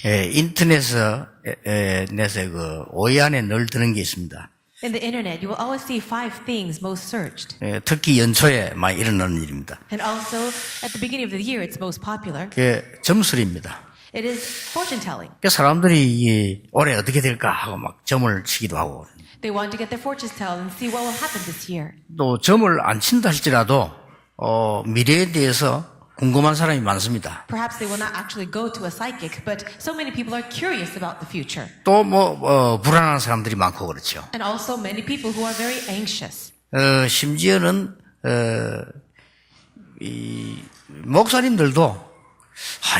인터넷에서 그 5위 안에 늘 드는 게 있습니다. In the internet, you will always see 5 things most searched. 특히 연초에 많이 일어나는 일입니다. And also, at the beginning of the year, it's most popular. 그게 점술입니다. It is fortune telling. 사람들이 올해 어떻게 될까 하고 막 점을 치기도 하고. They want to get their fortunes told and see what will happen this year. 또 점을 안 친다 할지라도 미래에 대해서 궁금한 사람이 많습니다. Perhaps they will not actually go to a psychic, but so many people are curious about the future. 또 불안한 사람들이 많고 그렇죠. And also many people who are very anxious. 심지어는 이 목사님들도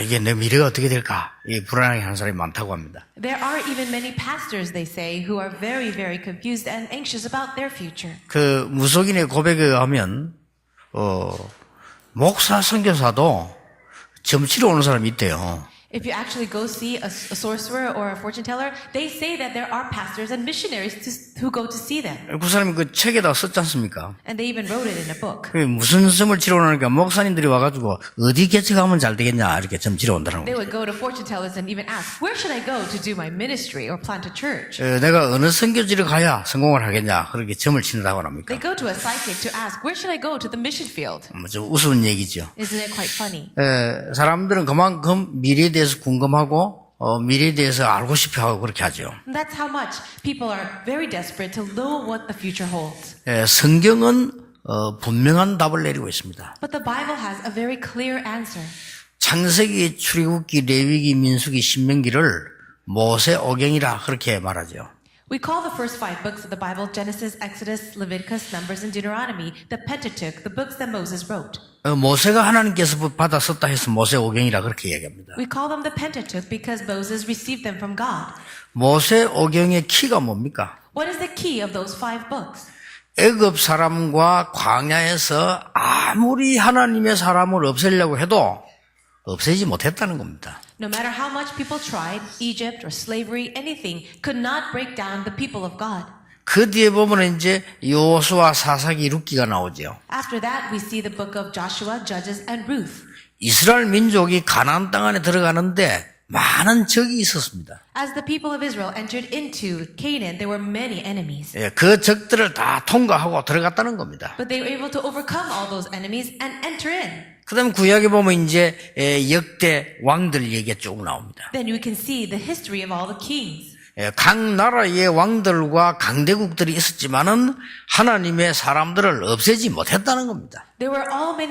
이게 내 미래가 어떻게 될까 불안하게 하는 사람이 많다고 합니다. There are even many pastors, they say, who are very, very confused and anxious about their future. 그 무속인의 고백에 의하면 목사 선교사도 점치러 오는 사람이 있대요. If you actually go see a sorcerer or a fortune teller, they say that there are pastors and missionaries who go to see them. 그 사람이 그 책에다 썼지 않습니까? And they even wrote it in a book. 무슨 점을 치러 오니까 목사님들이 와가지고 어디 개척하면 잘 되겠냐 이렇게 점 치러 온다는 They 거예요. would go to fortune tellers and even ask, where should I go to do my ministry or plant a church? 내가 어느 선교지를 가야 성공을 하겠냐 그렇게 점을 치는다고 합니까? They go to a psychic to ask, where should I go to the mission field? 좀 우스운 얘기죠. Isn't it quite funny? 사람들은 그만큼 미래에 대해서 궁금하고 미래에 대해서 알고 싶어하고 그렇게 하죠. That's how much people are very desperate to know what the future holds. 성경은 분명한 답을 내리고 있습니다. But the Bible has a very clear answer. 창세기, 출애굽기, 레위기, 민수기, 신명기를 모세오경이라 그렇게 말하죠. We call the first 5 books of the Bible, Genesis, Exodus, Leviticus, Numbers, and Deuteronomy, the Pentateuch, the books that Moses wrote. 모세가 하나님께서 받아 썼다 해서 모세오경이라 그렇게 얘기합니다. We call them the Pentateuch because Moses received them from God. 모세오경의 키가 뭡니까? What is the key of those 5 books? 애굽 사람과 광야에서 아무리 하나님의 사람을 없애려고 해도 없애지 못했다는 겁니다. No matter how much people tried, Egypt or slavery, anything could not break down the people of God. 그 뒤에 보면 이제 여호수아, 사사기, 룻기가 나오죠. After that, we see the book of Joshua, Judges, and Ruth. 이스라엘 민족이 가나안 땅 안에 들어가는데 많은 적이 있었습니다. As the people of Israel entered into Canaan, there were many enemies. 그 적들을 다 통과하고 들어갔다는 겁니다. But they were able to overcome all those enemies and enter in. 그다음 구약에 보면 이제 역대 왕들 얘기가 쭉 나옵니다. Then you can see the history of all the kings. 각 나라의 왕들과 강대국들이 있었지만은 하나님의 사람들을 없애지 못했다는 겁니다. There were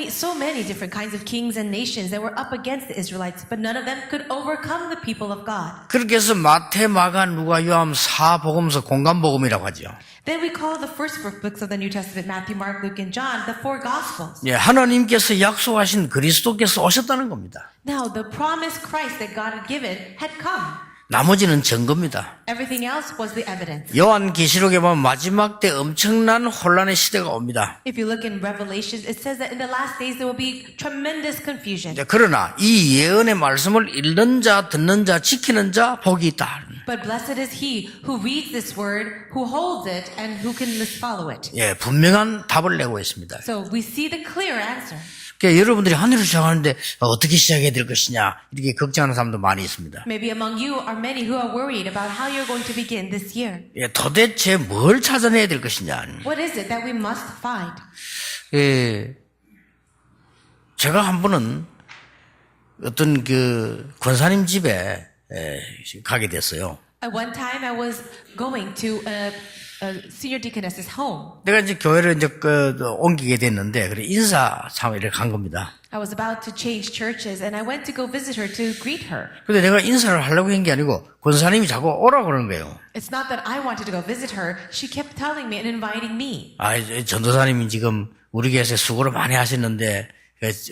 so many different kinds of kings and nations that were up against the Israelites, but none of them could overcome the people of God. 그렇게 해서 마태, 마가, 누가, 요한, 사복음서, 공간복음이라고 하죠. Then we call the first 4 books of the New Testament, Matthew, Mark, Luke, and John, the 4 Gospels. 하나님께서 약속하신 그리스도께서 오셨다는 겁니다. Now, the promised Christ that God had given had come. 나머지는 증거입니다. Everything else was the evidence. 요한 계시록에 보면 마지막 때 엄청난 혼란의 시대가 옵니다. If you look in Revelations, it says that in the last days there will be tremendous confusion. 그러나 이 예언의 말씀을 읽는 자, 듣는 자, 지키는 자 복이 있다. But blessed is he who reads this word, who holds it, and who can follow it. 분명한 답을 내고 있습니다. So we see the clear answer. 그러니까 여러분들이 한 해를 시작하는데 어떻게 시작해야 될 것이냐 이렇게 걱정하는 사람도 많이 있습니다. Maybe among you are many who are worried about how you're going to begin this year. 도대체 뭘 찾아내야 될 것이냐. What is it that we must find? 제가 한 번은 어떤 그 권사님 집에 가게 됐어요. At one time I was going to a senior deaconess's home. 내가 이제 교회를 이제 옮기게 됐는데 그래 인사 참여를 간 겁니다. I was about to change churches and I went to go visit her to greet her. 근데 내가 인사를 하려고 한 게 아니고 권사님이 자꾸 오라고 그러는 거예요. It's not that I wanted to go visit her. She kept telling me and inviting me. 전도사님이 지금 우리 교회에서 수고를 많이 하셨는데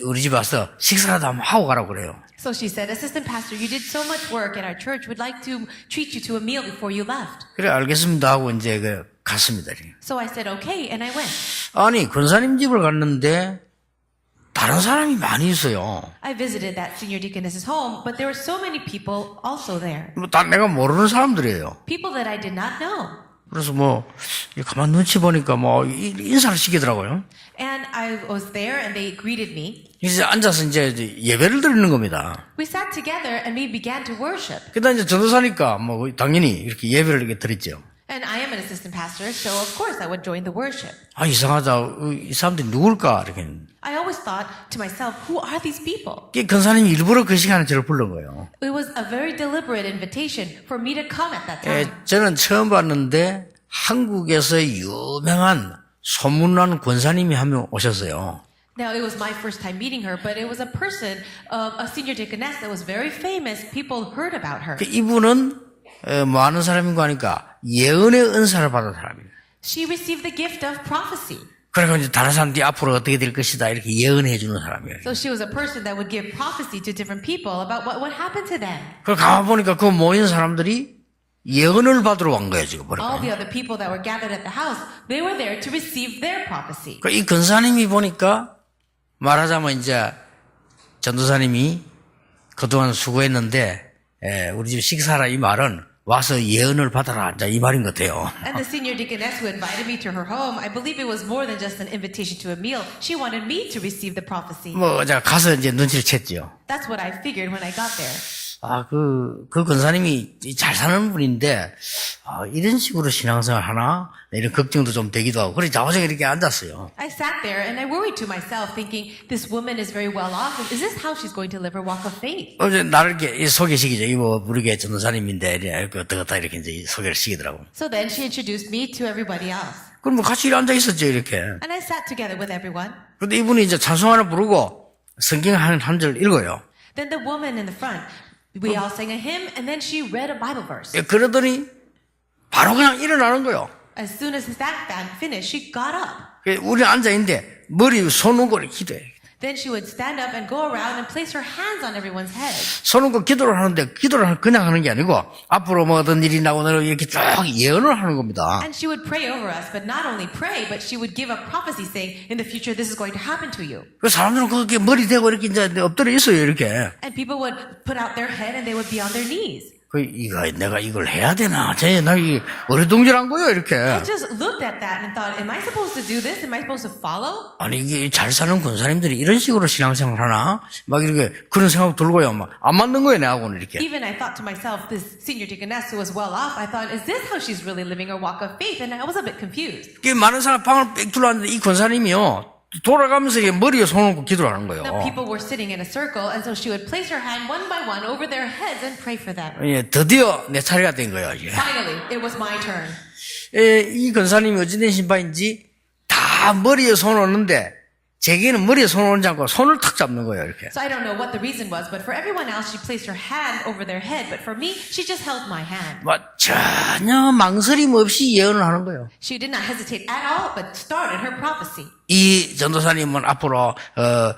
우리 집 와서 식사라도 한번 하고 가라고 그래요. So she said, Assistant Pastor, you did so much work at our church. We'd like to treat you to a meal before you left. 그래 알겠습니다 하고 이제 갔습니다. So I said, okay, and I went. 아니 권사님 집을 갔는데 다른 사람이 많이 있어요. I visited that senior deaconess's home, but there were so many people also there. 다 내가 모르는 사람들이에요. People that I did not know. 그래서 가만 눈치 보니까 인사를 시키더라고요. And I was there and they greeted me. 이제 앉아서 이제 예배를 드리는 겁니다. We sat together and we began to worship. 그다음 이제 전도사니까 당연히 이렇게 예배를 이렇게 드렸죠. And I am an assistant pastor, so of course I would join the worship. 아, 이상하다. 이 사람들이 누굴까? 이렇게. I always thought to myself, who are these people? 권사님이 일부러 그 시간에 저를 부른 거예요. It was a very deliberate invitation for me to come at that time. 저는 처음 봤는데 한국에서 유명한 소문난 권사님이 한 명 오셨어요. Now, it was my first time meeting her, but it was a person, a senior deaconess that was very famous. People heard about her. 이분은 뭐 하는 사람인가 하니까 예언의 은사를 받은 사람이에요. She received the gift of prophecy. 그러니까 이제 다른 사람들이 앞으로 어떻게 될 것이다 이렇게 예언해 주는 사람이에요. So she was a person that would give prophecy to different people about what would happen to them. 그걸 가만 보니까 그 모인 사람들이 예언을 받으러 온 거예요, 지금 All 보니까. the other people that were gathered at the house, they were there to receive their prophecy. 이 권사님이 보니까 말하자면 이제 전도사님이 그동안 수고했는데 우리 집 식사라 이 말은 와서 예언을 받아라 이제 이 말인 것 같아요. And the senior deaconess who invited me to her home, I believe it was more than just an invitation to a meal. She wanted me to receive the prophecy. 제가 가서 이제 눈치를 챘죠. That's what I figured when I got there. 아, 그 권사님이 잘 사는 분인데, 이런 식으로 신앙생활 하나? 이런 걱정도 좀 되기도 하고. 그래서 자화장에 이렇게 앉았어요. I sat there and I worried to myself, thinking, this woman is very well off. Is this how she's going to live her walk of faith? 어제 나를 이렇게 소개시키죠. 이거 우리 교회 전도사님인데, 이렇게 어떻다 이렇게 이제 소개를 시키더라고. So then she introduced me to everybody else. 그럼 같이 앉아 있었죠, 이렇게. And I sat together with everyone. 근데 이분이 이제 찬송하나 부르고, 성경 한 절 읽어요. Then the woman in the front, we all sang a hymn, and then she read a Bible verse. 그러더니, 바로 그냥 일어나는 거예요. As soon as that band finished, she got up. 우리 앉아 있는데, 머리 손 얹고 기도해. Then she would stand up and go around and place her hands on everyone's head. 손 얹고 기도를 하는데, 기도를 그냥 하는 게 아니고, 앞으로 뭐 어떤 일이 나오는 이렇게 쭉 예언을 하는 겁니다. And she would pray over us, but not only pray, but she would give a prophecy saying, in the future, this is going to happen to you. 그 사람들은 그렇게 머리 대고 이렇게 이제 엎드려 있어요, 이렇게. And people would put out their head and they would be on their knees. 내가 이걸 해야 되나? 나 이 어리둥절한 거예요, 이렇게. I just looked at that and thought, am I supposed to do this? Am I supposed to follow? 아니, 이게 잘 사는 권사님들이 이런 식으로 신앙생활 하나? 막 이렇게 그런 생각 들고요. 막 안 맞는 거예요, 내하고는 이렇게. Even I thought to myself, this senior deaconess who was well off, I thought, is this how she's really living her walk of faith? And I was a bit confused. 많은 사람 방을 빽 둘러왔는데 이 권사님이요. 돌아가면서 머리에 손 얹고 기도를 하는 거예요. Now people were sitting in a circle, and so she would place her hand one by one over their heads and pray for them. 드디어 내 차례가 된 거예요, 이제. Finally, it was my turn. 이 권사님이 어찌된 신바인지 다 머리에 손 얹는데 제게는 머리에 손 얹지 않고 손을 탁 잡는 거예요, 이렇게. So I don't know what the reason was, but for everyone else, she placed her hand over their head. But for me, she just held my hand. 전혀 망설임 없이 예언을 하는 거예요. She did not hesitate at all, but started her prophecy. 이 전도사님은 앞으로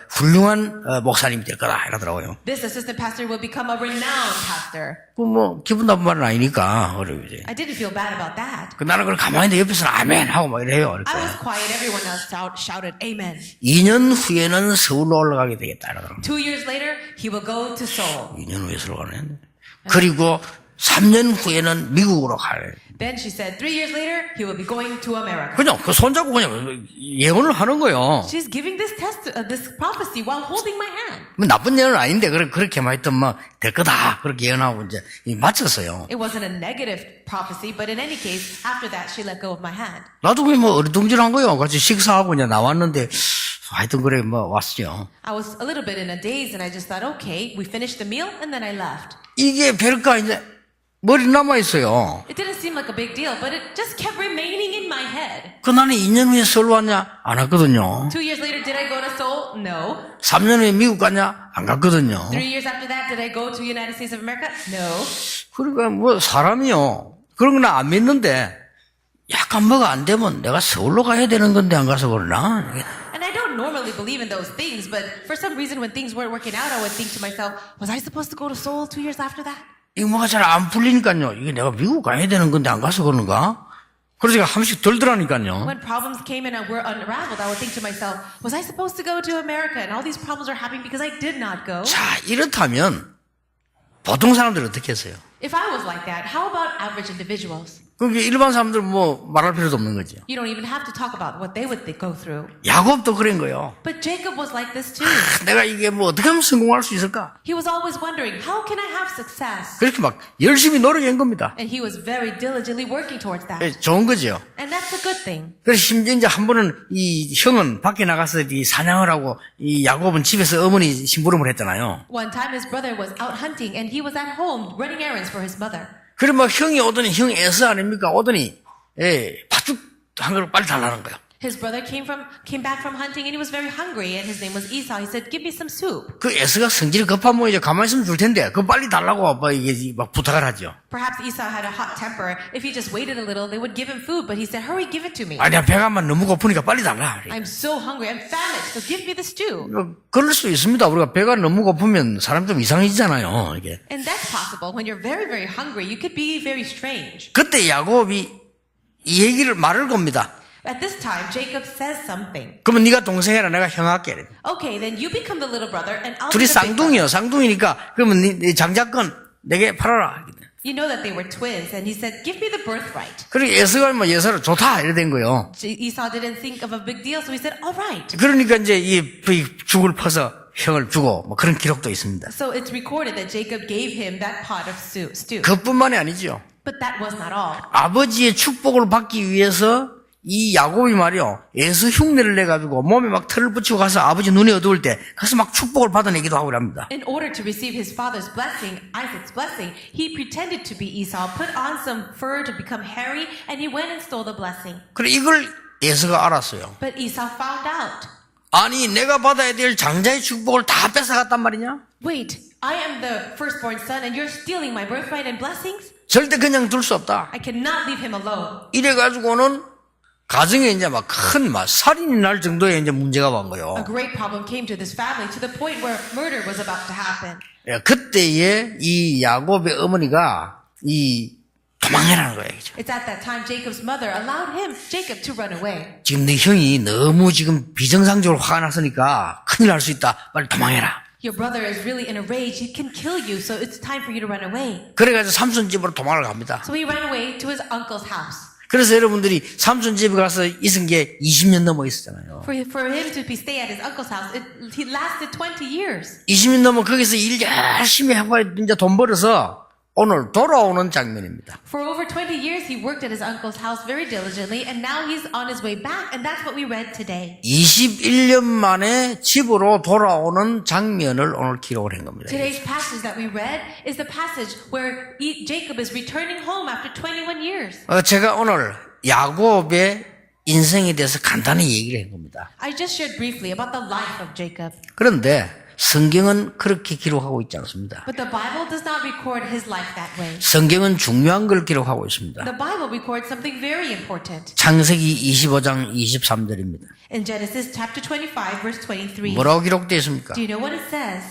훌륭한 목사님이 될 거다 이러더라고요. This assistant pastor will become a renowned pastor. 기분 나쁜 말은 아니니까 어려우지. I didn't feel bad about that. 나는 그걸 가만히 있는데 옆에서는 아멘 하고 막 이래요. 이렇게. I was quiet. Everyone else shouted amen. 2년 후에는 서울로 올라가게 되겠다 이러더라고요. 2 years later, he will go to Seoul. 2년 후에 서울 가네. 그리고 3년 후에는 미국으로 가요. Then she said 3 years later, he will be going to America. 그냥 그 손잡고 그냥 예언을 하는 거예요. She's giving this this prophecy while holding my hand. 나쁜 예언은 아닌데 그렇게만 했던 될 거다 그렇게 예언하고 이제 맞췄어요. It wasn't a negative prophecy, but in any case, after that, she let go of my hand. 나도 그냥 어리둥절한 거예요. 같이 식사하고 이제 나왔는데 하여튼 그래 왔죠. I was a little bit in a daze, and I just thought, okay, we finished the meal, and then I left. 이게 별까 이제 머리 남아 있어요. It didn't seem like a big deal, but it just kept remaining in my head. 나는 2년 후에 서울 왔냐? 안 왔거든요. 2 years later, did I go to Seoul? No. 3년 후에 미국 갔냐? 안 갔거든요. 3 years after that, did I go to United States of America? No. 그러니까 사람이요. 그런 건 안 믿는데 약간 뭐가 안 되면 내가 서울로 가야 되는 건데 안 가서 그러나? And I don't normally believe in those things, but for some reason, when things weren't working out, I would think to myself, was I supposed to go to Seoul 2 years after that? 이거 뭐가 잘 안 풀리니까요. 이게 내가 미국 가야 되는 건데 안 가서 그런가? 그래서 제가 한 번씩 들더라니까요. When problems came and were unraveled, I would think to myself, was I supposed to go to America? And all these problems are happening because I did not go. 자, 이렇다면 보통 사람들은 어떻게 했어요? If I was like that, how about average individuals? 그게 일반 사람들 뭐 말할 필요도 없는 거죠. You don't even have to talk about what they would go through. 야곱도 그런 거예요. But Jacob was like this too. 내가 이게 뭐 어떻게 하면 성공할 수 있을까? He was always wondering, how can I have success? 그렇게 막 열심히 노력한 겁니다. And he was very diligently working towards that. 예, 좋은 거죠. And that's a good thing. 그래서 심지어 이제 한 번은 이 형은 밖에 나가서 이 사냥을 하고 이 야곱은 집에서 어머니 심부름을 했잖아요. One time his brother was out hunting and he was at home running errands for his mother. 그래 막 형이 오더니 형 에스 아닙니까? 오더니 팥죽 한 그릇 빨리 달라는 거예요. His brother came back from hunting and he was very hungry and his name was Esau. He said, "Give me some soup." 그 에스가 성질이 급한 모양이죠. 가만히 있으면 줄 텐데 그거 빨리 달라고 아빠 이게 막 부탁을 하죠. Perhaps Esau had a hot temper. If he just waited a little, they would give him food. But he said, "Hurry, give it to me. 아니야 배가만 너무 고프니까 빨리 달라. I'm so hungry. I'm famished. So give me the stew." 그럴 수 있습니다. 우리가 배가 너무 고프면 사람 좀 이상해지잖아요. 이게. And that's possible. When you're very, very hungry, you could be very strange. 그때 야곱이 이 얘기를 말을 겁니다. At this time, Jacob says something. 그러면 네가 동생이라 내가 형 할게. 이래. Okay, then you become the little brother and I'll 둘이 be the big brother. 쌍둥이니까 그러면 네 장자권 내게 팔아라. You know that they were twins, and he said, "Give me the birthright." 그리고 에서가 뭐 예서를 좋다 이래 된 거예요. Esau didn't think of a big deal, so he said, "All right." 그러니까 이제 이 죽을 퍼서 형을 주고 뭐 그런 기록도 있습니다. So it's recorded that Jacob gave him that pot of stew. 그뿐만이 아니죠. But that was not all. 아버지의 축복을 받기 위해서 이 야곱이 말이요 에서 흉내를 내가지고 몸에 막 털을 붙이고 가서 아버지 눈이 어두울 때 가서 막 축복을 받아내기도 하고 그럽니다. In order to receive his father's blessing, Isaac's blessing, he pretended to be Esau, put on some fur to become hairy, and he went and stole the blessing. 그래 이걸 에서가 알았어요. But Esau found out. 아니 내가 받아야 될 장자의 축복을 다 뺏어갔단 말이냐? Wait, I am the firstborn son, and you're stealing my birthright and blessings? 절대 그냥 둘 수 없다. I cannot leave him alone. 이래가지고는 가정에 이제 막 큰 살인이 날 정도의 이제 문제가 온 거예요. A great problem came to this family to the point where murder was about to happen. 예, 그때에 이 야곱의 어머니가 도망해라는 거예요. It's at that time Jacob's mother allowed Jacob to run away. 지금 네 형이 너무 지금 비정상적으로 화가 났으니까 큰일 날 수 있다. 빨리 도망해라. Your brother is really in a rage. He can kill you, so it's time for you to run away. 그래가지고 삼손 집으로 도망을 갑니다. So he ran away to his uncle's house. 그래서 여러분들이 삼손 집에 가서 있은 게 20년 넘어 있었잖아요. For him to stay at his uncle's house, he lasted 20 years. 20년 넘어 거기서 일 열심히 하고 이제 돈 벌어서 오늘 돌아오는 장면입니다. For over 20 years, he worked at his uncle's house very diligently, and now he's on his way back, and that's what we read today. 21년 만에 집으로 돌아오는 장면을 오늘 기록을 한 겁니다. Today's passage that we read is the passage where Jacob is returning home after 21 years. 제가 오늘 야곱의 인생에 대해서 간단히 얘기를 한 겁니다. I just shared briefly about the life of Jacob. 그런데 성경은 그렇게 기록하고 있지 않습니다. But the Bible does not record his life that way. 성경은 중요한 걸 기록하고 있습니다. The Bible records something very important. 창세기 25장 23절입니다. In Genesis chapter 25, verse 23. 뭐라고 기록되어 있습니까? Do you know what it says?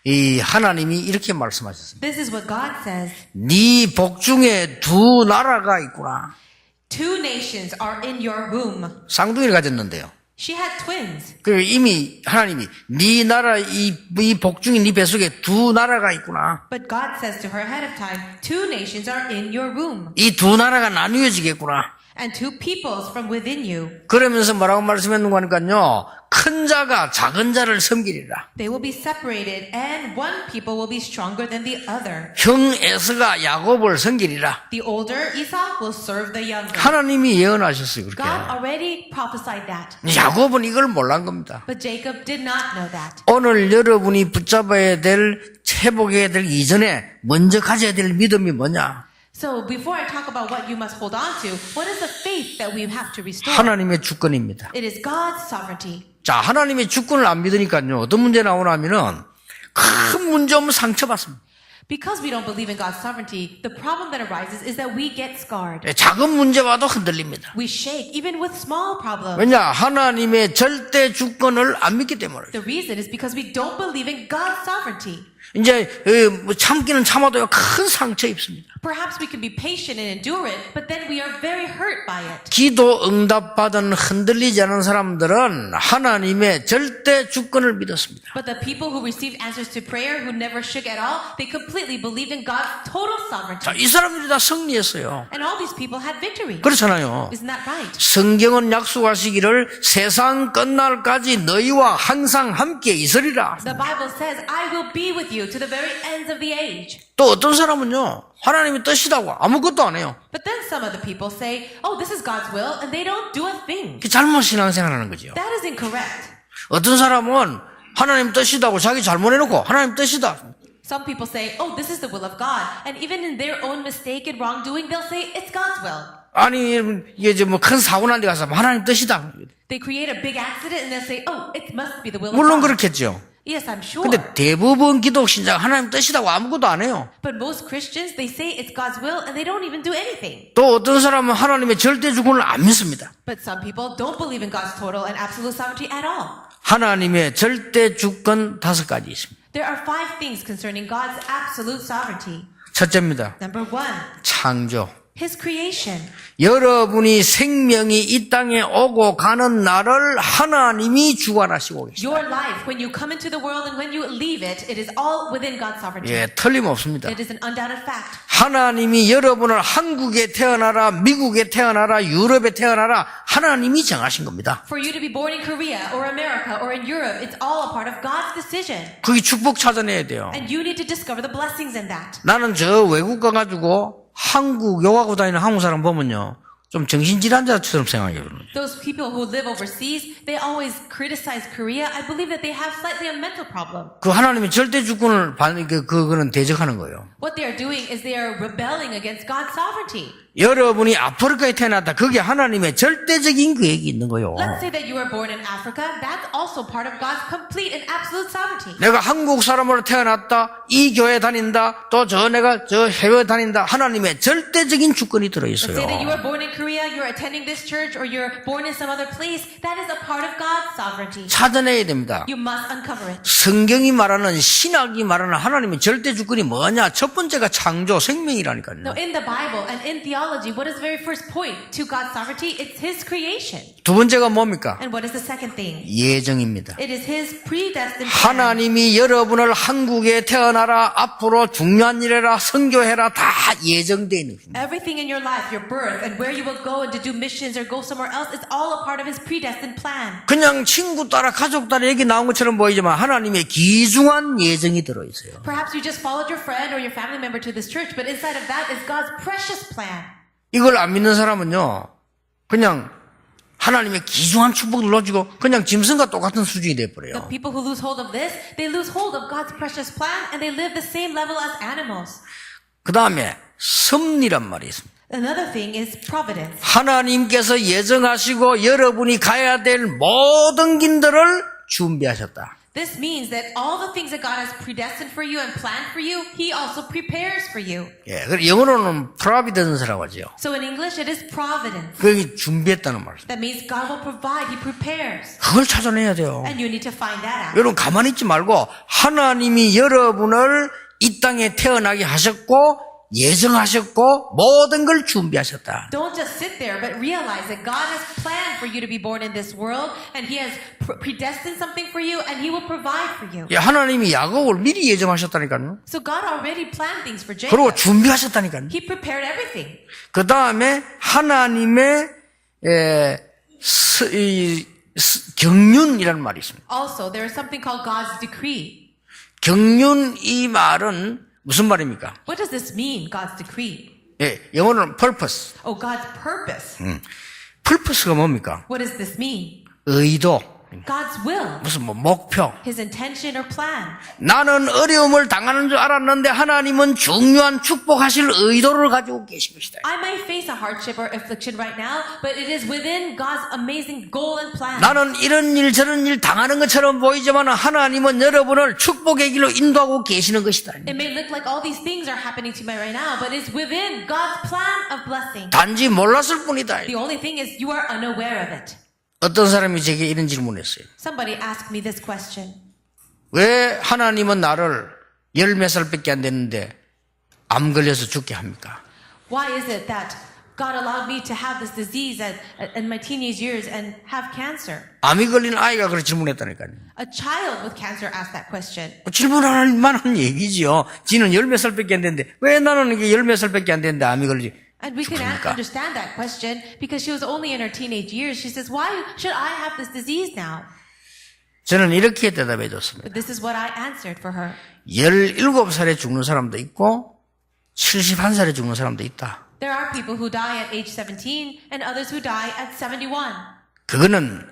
이 하나님이 이렇게 말씀하셨습니다. This is what God says. 네 복중에 두 나라가 있구나. Two nations are in your womb. 쌍둥이를 가졌는데요. She had twins. 그 이미 하나님이 네 나라 이 복중이 네 뱃속에 두 나라가 있구나. But God says to her ahead of time, two nations are in your womb. 이 두 나라가 나뉘어지겠구나. And two peoples from within you. 그러면서 뭐라고 말씀했는가 하니까요. 큰 자가 작은 자를 섬기리라. They will be separated, and one people will be stronger than the other. 형 에서가 야곱을 섬기리라. The older Esau will serve the younger. 하나님이 예언하셨어요. 그렇게. God already prophesied that. 야곱은 이걸 몰란 겁니다. But Jacob did not know that. 오늘 여러분이 붙잡아야 될 회복해야 될 이전에 먼저 가져야 될 믿음이 뭐냐? So before I talk about what you must hold on to, what is the faith that we have to restore? 하나님의 주권입니다. It is God's sovereignty. 자, 하나님의 주권을 안 믿으니까요. 어떤 문제 나오냐면은 큰 문제 오면 상처받습니다. Because we don't believe in God's sovereignty, the problem that arises is that we get scarred. 작은 문제 와도 흔들립니다. We shake even with small problems. 왜냐? 하나님의 절대 주권을 안 믿기 때문에. The reason is because we don't believe in God's sovereignty. 이제 참기는 참아도요 큰 상처 입습니다. Perhaps we can be patient and endure it, but then we are very hurt by it. 기도 응답받은 흔들리지 않은 사람들은 하나님의 절대 주권을 믿었습니다. But the people who received answers to prayer, who never shook at all, they completely completely believed in God's total sovereignty. 자, 이 사람들이 다 승리했어요. And all these people had victory. 그렇잖아요. Isn't that right? 성경은 약속하시기를 세상 끝날까지 너희와 항상 함께 있으리라. The Bible says, I will be with you to the very ends of the age. 또 어떤 사람은요, 하나님의 뜻이라고 아무것도 안 해요. But then some of the people say, oh, this is God's will, and they don't do a thing. 그게 잘못 신앙생활하는 거죠. That is incorrect. 어떤 사람은 하나님 뜻이다고 자기 잘못해놓고 하나님 뜻이다. Some people say, oh, this is the will of God. And even in their own mistake and wrongdoing, they'll say, it's God's will. 아니 이게 이제 뭐 큰 사고 난 데 가서 하나님 뜻이다. They create a big accident and they'll say, oh, it must be the will of 물론 God. 그렇겠죠. Yes, I'm sure. 근데 대부분 기독 신자가 하나님 뜻이라고 아무것도 안 해요. But most Christians, they say it's God's will and they don't even do anything. 또 어떤 사람은 하나님의 절대 주권을 안 믿습니다. But some people don't believe in God's total and absolute sovereignty at all. 하나님의 절대 주권 5가지 있습니다. There are 5 things concerning God's absolute sovereignty. 첫째입니다. Number 1, 창조. His creation. 여러분이 생명이 이 땅에 오고 가는 날을 하나님이 주관하시고 계십니다. Your life, when you come into the world and when you leave it, it is all within God's sovereignty. 예, 틀림없습니다. It is an undoubted fact. 하나님이 여러분을 한국에 태어나라, 미국에 태어나라, 유럽에 태어나라 하나님이 정하신 겁니다. For you to be born in Korea or America or in Europe, it's all a part of God's decision. 그게 축복 찾아내야 돼요. And you need to discover the blessings in that. 나는 저 외국 가가지고 한국 욕하고 다니는 한국 사람 보면요, 좀 정신질환자처럼 생각해요. Those people who live overseas, they always criticize Korea. I believe that they have slightly a mental problem. 그 하나님의 절대 주권을 그거는 대적하는 거예요. What they are doing is they are rebelling against God's sovereignty. 여러분이 아프리카에 태어났다. 그게 하나님의 절대적인 계획이 있는 거예요. Let's say that you were born in Africa. That's also part of God's complete and absolute sovereignty. 내가 한국 사람으로 태어났다. 이 교회 다닌다. 또 내가 저 해외 다닌다. 하나님의 절대적인 주권이 Let's say that you 들어있어요. were born in Korea, you're attending this church, or you're born in some other place. That is a part of God's sovereignty. 찾아내야 됩니다. You must uncover it. 성경이 말하는 신학이 말하는 하나님의 절대 주권이 뭐냐? 첫 번째가 창조, 생명이라니까요. Now, in the Bible and in theology, what is the very first point to God's sovereignty? It's His creation. 두 번째가 뭡니까? And what is the second thing? 예정입니다. It is His predestined plan. 하나님이 여러분을 한국에 태어나라, 앞으로 중요한 일해라, 선교해라, 다 예정되어 있는 겁니다. Everything in your life, your birth, and where you will go and to do missions or go somewhere else, it's all a part of His predestined plan. 그냥 친구 따라 가족 따라 얘기 나온 것처럼 보이지만 하나님의 귀중한 예정이 들어있어요. Perhaps you just followed your friend or your family member to this church, but inside of that is God's precious plan. 이걸 안 믿는 사람은요, 그냥 하나님의 귀중한 축복을 놓치고 그냥 짐승과 똑같은 수준이 The 돼버려요. people who lose hold of this, they lose hold of God's precious plan and they live the same level as animals. 그 다음에 섭리란 말이 있습니다. Another thing is providence. 하나님께서 예정하시고 여러분이 가야 될 모든 길들을 준비하셨다. This means that all the things that God has predestined for you and planned for you, He also prepares for you. 예, 그 영어로는 providence라고 하죠. So in English, it is providence. 그게 준비했다는 말이죠. That means God will provide, He prepares. 그걸 찾아내야 돼요. And you need to find that out. 여러분 가만히 있지 말고 하나님이 여러분을 이 땅에 태어나게 하셨고 예정하셨고 모든 걸 준비하셨다. Don't just sit there, but realize that God has planned for you to be born in this world, and He has predestined something for you, and He will provide for you. 예, 하나님이 야곱을 미리 예정하셨다니까요. So God already planned things for 그리고 Jacob. 준비하셨다니까요. He prepared everything. 그 다음에 하나님의 경륜이라는 말이 있습니다. Also, there is something called God's decree. 경륜 이 말은 무슨 말입니까? What does this mean, God's decree? 예, 영어로는 purpose. Oh, God's purpose. purpose가 뭡니까? What does this mean? 의도, God's will, 무슨 뭐 목표. His intention or plan. 나는 어려움을 당하는 줄 알았는데 하나님은 중요한 축복하실 의도를 가지고 계신 것이다. I might face a hardship or affliction right now, but it is within God's amazing goal and plan. 나는 이런 일 저런 일 당하는 것처럼 보이지만 하나님은 여러분을 축복의 길로 인도하고 계시는 것이다. It may look like all these things are happening to me right now, but it's within God's plan of blessing. 단지 몰랐을 뿐이다. The only thing is you are unaware of it. 어떤 사람이 제게 이런 질문을 했어요. Somebody asked me this question. 왜 하나님은 나를 10몇 살밖에 안 됐는데 암 걸려서 죽게 합니까? Why is it that God allowed me to have this disease in my teenage years and have cancer. 암이 걸린 아이가 그렇게 질문했다니까요. A child with cancer asked that question. 질문할 만한 얘기지요. 지는 10몇 살밖에 안 됐는데 왜 나는 이게 10몇 살밖에 안 됐는데 암이 걸리지? And we can 죽습니까? understand that question because she was only in her teenage years. She says, why should I have this disease now? 저는 이렇게 대답해 줬습니다. But this is what I answered for her. 17살에 죽는 사람도 있고 71살에 죽는 사람도 있다. There are people who die at age 17 and others who die at 71. 그거는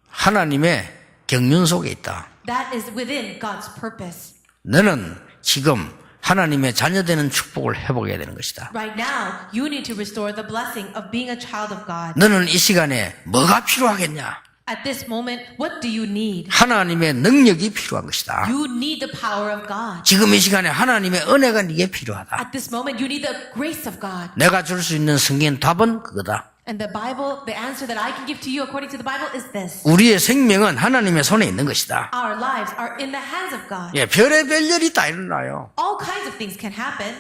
하나님의 경륜 속에 있다. That is within God's purpose. 너는 지금 하나님의 자녀되는 축복을 회복해야 되는 것이다. Right now, you need to restore the blessing of being a child of God. 너는 이 시간에 뭐가 필요하겠냐? At this moment, what do you need? 하나님의 능력이 필요한 것이다. You need the power of God. 지금 이 시간에 하나님의 은혜가 네게 필요하다. At this moment, you need the grace of God. 내가 줄 수 있는 성경 답은 그거다. And the Bible, the answer that I can give to you according to the Bible is this. 우리의 생명은 하나님의 손에 있는 것이다. Our lives are in the hands of God. 예, 별의별 일이 다 일어나요. All kinds of things can happen.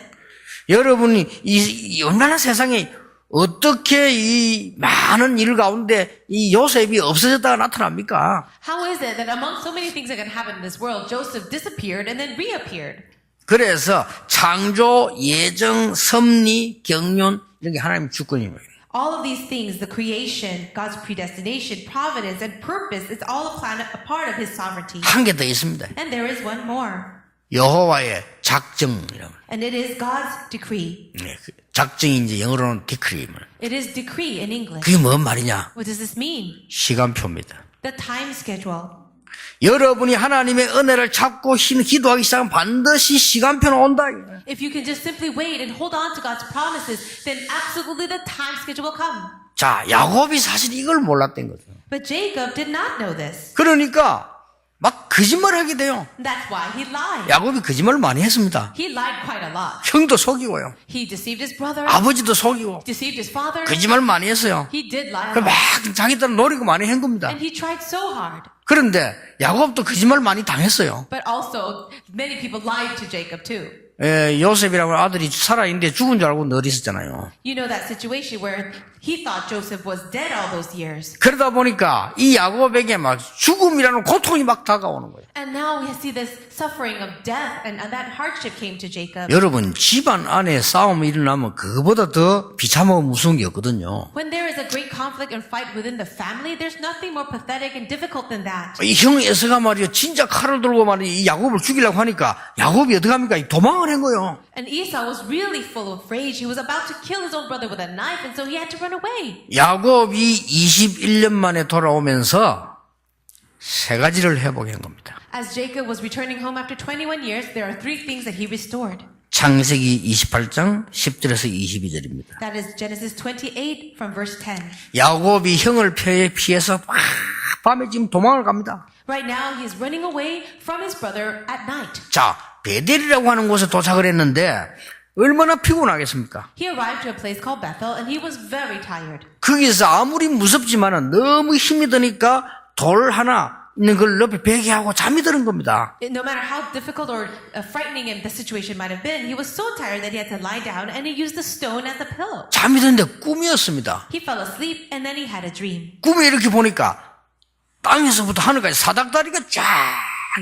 여러분이 이 얼마나 세상에 어떻게 이 많은 일 가운데 이 요셉이 없어졌다가 나타납니까? How is it that among so many things that can happen in this world, Joseph disappeared and then reappeared? 그래서 창조, 예정, 섭리, 경륜 이런 게 하나님의 주권입니다. All of these things, the creation, God's predestination, providence, and purpose, it's all a part of His sovereignty. 한 개 더 있습니다. And there is one more. 여호와의 작정이라고. And it is God's decree. 작정이 이제 영어로는 decree. It is decree in English. 그게 뭔 말이냐? What does this mean? 시간표입니다. The time schedule. 여러분이 하나님의 은혜를 잡고 기도하기 시작하면 반드시 시간표는 온다. If you can just simply wait and hold on to God's promises, then absolutely the time schedule will come. 자, 야곱이 사실 이걸 몰랐던 거죠. But Jacob did not know this. 그러니까 막 거짓말하게 돼요. That's why he lied. 야곱이 거짓말을 많이 했습니다. He lied quite a lot. 형도 속이고요. He deceived his brother, 아버지도 속이고 deceived his father. 거짓말 많이 했어요. He did lie a 그 막 lot. 자기들은 노리고 많이 한 겁니다. And he tried so hard. 그런데 야곱도 거짓말 많이 당했어요. But also, many people lied to Jacob too. 요셉이라고 하는 아들이 살아있는데 죽은 줄 알고 늘 있었잖아요. You know that situation where he thought Joseph was dead all those years. 그러다 보니까 이 야곱에게 막 죽음이라는 고통이 막 다가오는 거예요. And now we see this suffering of death and that hardship came to Jacob. 여러분 집안 안에 싸움이 일어나면 그거보다 더 비참하고 무서운 게 없거든요. When there is a great conflict and fight within the family, there's nothing more pathetic and difficult than that. 이 형 에서가 말이요 진짜 칼을 들고 말이요 이 야곱을 죽이려고 하니까 야곱이 어떻게 합니까? 도망을 한 거예요. And Esau was really full of rage. He was about to kill his own brother with a knife, and so he had to run away. 야곱이 21년 만에 돌아오면서 세 가지를 회복한 겁니다. As Jacob was returning home after 21 years, there are three things that he restored. 창세기 28장 10절에서 22절입니다. That is Genesis 28 from verse 10. 야곱이 형을 피해서 밤에 지금 도망을 갑니다. Right now, he is running away from his brother at night. 자, 베델이라고 하는 곳에 도착을 했는데 얼마나 피곤하겠습니까? He arrived to a place called Bethel, and he was very tired. 거기서 아무리 무섭지만은 너무 힘이 드니까 돌 하나 있는 걸 옆에 베게 하고 잠이 드는 겁니다. No matter how difficult or frightening the situation might have been, he was so tired that he had to lie down, and he used the stone as a pillow. 잠이 드는데 꿈이었습니다. He fell asleep, and then he had a dream. 꿈에 이렇게 보니까 땅에서부터 하늘까지 사닥다리가 쫙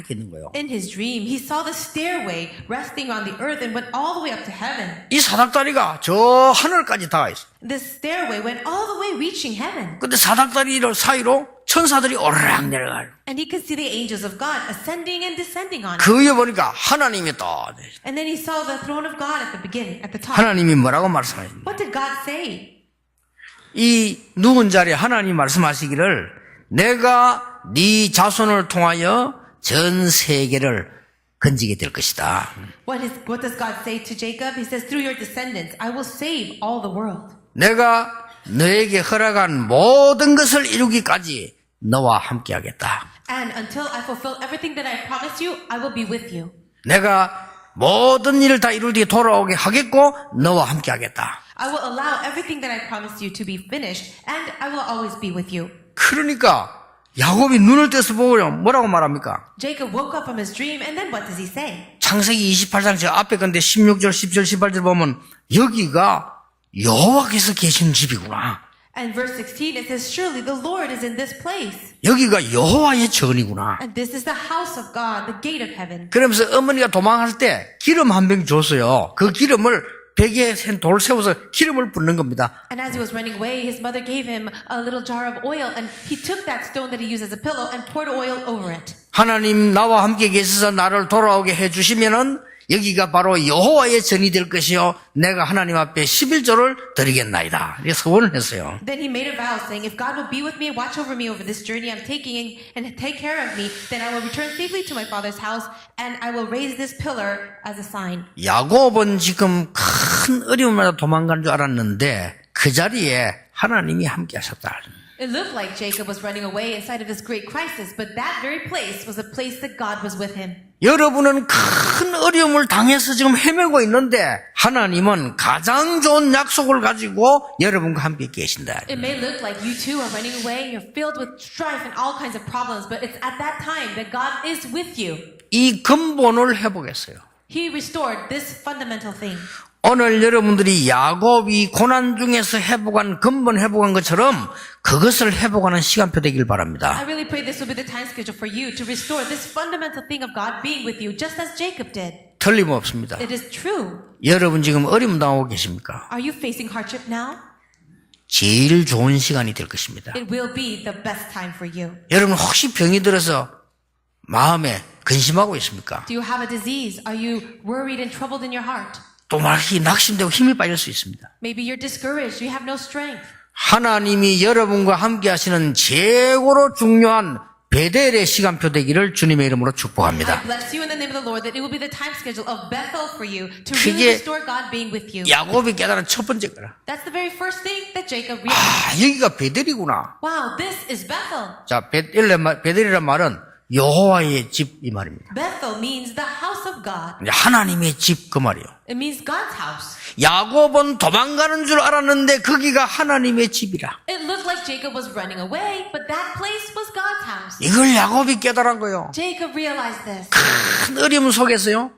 있는 거예요. In his dream, he saw the stairway resting on the earth and went all the way up to heaven. 이 사닥다리가 저 하늘까지 닿아 있어요. This stairway went all the way reaching heaven. 근데 사닥다리 사이로 천사들이 오르락 내려가요. And he could see the angels of God ascending and descending on it. 그 위에 보니까 하나님이 또 And then he saw the throne of God at the beginning, at the top. 하나님이 뭐라고 말씀하십니까? What did God say? 이 누운 자리에 하나님 말씀하시기를 내가 네 자손을 통하여 전 세계를 건지게 될 것이다. What does God say to Jacob? He says, through your descendants, I will save all the world. 내가 너에게 허락한 모든 것을 이루기까지 너와 함께하겠다. And until I fulfill everything that I promised you, I will be with you. 내가 모든 일을 다 이룰 뒤에 돌아오게 하겠고 너와 함께하겠다. I will allow everything that I promised you to be finished, and I will always be with you. 그러니까 야곱이 눈을 떼서 보고요. 뭐라고 말합니까? Jacob woke up from his dream, and then what does he say? 창세기 28장 저 앞에 건데 16절, 10절, 18절 보면 여기가 여호와께서 계신 집이구나. And verse 16, it says, surely the Lord is in this place. 여기가 여호와의 전이구나. And this is the house of God, the gate of heaven. 그러면서 어머니가 도망할 때 기름 한 병 줬어요. 그 기름을 베개에 돌 세워서 기름을 붓는 겁니다. And as he was running away, his mother gave him a little jar of oil, and he took that stone that he used as a pillow and poured oil over it. 하나님 나와 함께 계셔서 나를 돌아오게 해주시면은 여기가 바로 여호와의 전이 될 것이요 내가 하나님 앞에 11조를 드리겠나이다. 이렇게 서원을 했어요. Then he made a vow saying, if God will be with me and watch over me over this journey I'm taking and take care of me, then I will return safely to my father's house and I will raise this pillar as a sign. 야곱은 지금 큰 어려움마다 도망간 줄 알았는데 그 자리에 하나님이 함께 하셨다. It looked like Jacob was running away inside of this great crisis, but that very place was a place that God was with him. 여러분은 큰 어려움을 당해서 지금 헤매고 있는데 하나님은 가장 좋은 약속을 가지고 여러분과 함께 계신다. It may look like you too are running away, you're filled with strife and all kinds of problems, but it's at that time that God is with you. 이 근본을 회복했어요. He restored this fundamental thing. 오늘 여러분들이 야곱이 고난 중에서 근본 회복한 것처럼 그것을 회복하는 시간표 되길 바랍니다. I really pray this will be the time schedule for you to restore this fundamental thing of God being with you, just as Jacob did. 틀림없습니다. It is true. 여러분 지금 어려움 당하고 계십니까? Are you facing hardship now? 제일 좋은 시간이 될 것입니다. It will be the best time for you. 여러분 혹시 병이 들어서 마음에 근심하고 있습니까? Do you have a disease? Are you worried and troubled in your heart? 또 말이 낙심되고 힘이 빠질 수 있습니다. Maybe you're discouraged. You have no strength. 하나님이 여러분과 함께 하시는 최고로 중요한 베델의 시간표 되기를 주님의 이름으로 I 축복합니다. bless you in the name of the Lord that it will be the time schedule of Bethel for you to really 그게 restore God being with you. 야곱이 깨달은 첫 번째 거라. That's the very first thing that Jacob realized. 여기가 베델이구나. Wow, this is Bethel. 자, 베델이란 말은 여호와의 집 이 말입니다. Bethel means the house of God. 하나님의 집 그 말이에요. It means God's house. 야곱은 도망가는 줄 알았는데 거기가 하나님의 집이라. It looked like Jacob was running away, but that place was God's house. 이걸 야곱이 깨달은 거예요. Jacob realized this. 큰 어려움 속에서요.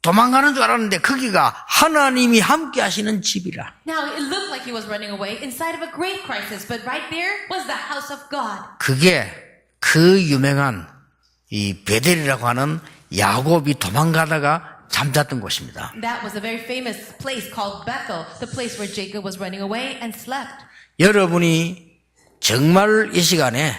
도망가는 줄 알았는데 거기가 하나님이 함께 하시는 집이라. Now, it looked like he was running away inside of a great crisis, but right there was the house of God. 그게 그 유명한 이 베델이라고 하는 야곱이 도망가다가 잠잤던 곳입니다. That was a very famous place called Bethel, the place where Jacob was running away and slept. 여러분이 정말 이 시간에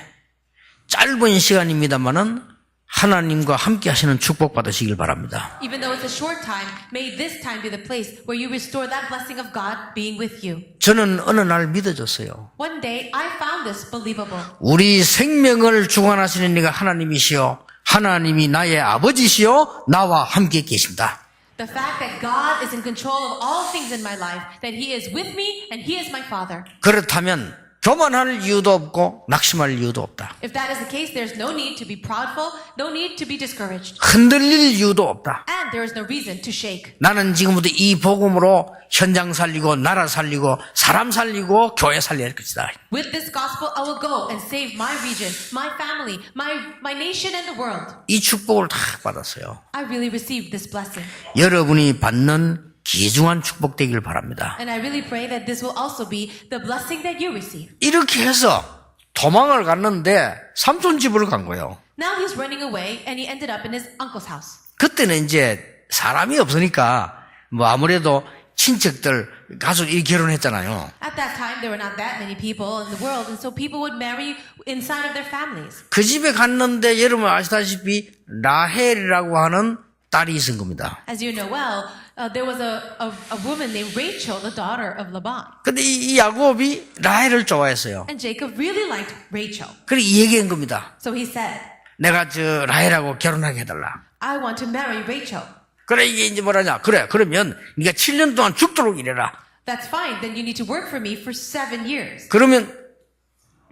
짧은 시간입니다만은 하나님과 함께 하시는 축복 받으시길 바랍니다. Even though it's a short time, may this time be the place where you restore that blessing of God being with you. 저는 어느 날 믿어졌어요. One day, I found this believable. 우리 생명을 주관하시는 이가 하나님이시여 하나님이 나의 아버지시여 나와 함께 계신다. The fact that God is in control of all things in my life, that He is with me and He is my Father. 그렇다면 교만할 이유도 없고 낙심할 이유도 없다. If that is the case, there's no need to be proudful, no need to be discouraged. 흔들릴 이유도 없다. And there is no reason to shake. 나는 지금부터 이 복음으로 현장 살리고 나라 살리고 사람 살리고 교회 살려야 할 것이다. With this gospel, I will go and save my region, my family, my nation and the world. 이 축복을 다 받았어요. I really received this blessing. 여러분이 받는 귀중한 축복 되길 바랍니다. And I really pray that this will also be the blessing that you receive. 이렇게 해서 도망을 갔는데 삼촌 집으로 간 거예요. Now he's running away and he ended up in his uncle's house. 그때는 이제 사람이 없으니까 뭐 아무래도 친척들 가족이 결혼했잖아요. At that time, there were not that many people in the world, and so people would marry inside of their families. 그 집에 갔는데 여러분 아시다시피 라헬이라고 하는 딸이 있은 겁니다. As you know well, there was a woman named Rachel, the daughter of Laban. 근데 이 야곱이 라헬을 좋아했어요. And Jacob really liked Rachel. 그래 이 얘기한 겁니다. So he said, 내가 저 라헬하고 결혼하게 해달라. I want to marry Rachel. 그래 이게 이제 뭐라냐. 그래 그러면 네가 7년 동안 죽도록 일해라. That's fine. Then you need to work for me for 7 years. 그러면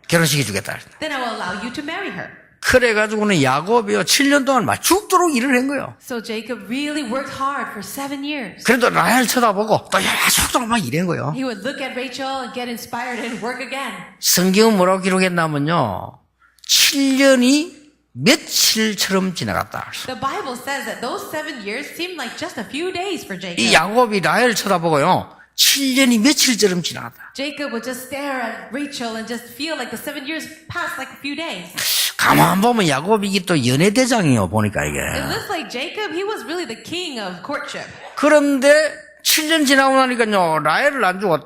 결혼시켜 주겠다. Then I will allow you to marry her. 그래가지고는 야곱이요 7년 동안 막 죽도록 일을 한 거예요. So Jacob really worked hard for 7 years. 그래도 라헬 쳐다보고 또 죽도록 막 일한 거예요. He would look at Rachel and get inspired and work again. 성경은 뭐라고 기록했냐면요. 7년이 며칠처럼 지나갔다. The Bible says that those 7 years seemed like just a few days for 이 Jacob. 야곱이 라헬 쳐다보고요. 7년이 며칠처럼 지나갔다. Jacob would just stare at Rachel and just feel like the 7 years passed like a few days. 가만 보면 야곱이 이게 또 연애대장이요, 보니까 이게. It looks like Jacob, he was really the king of courtship. 그런데 7년 지나고 나니까요, 라헬을 안 주고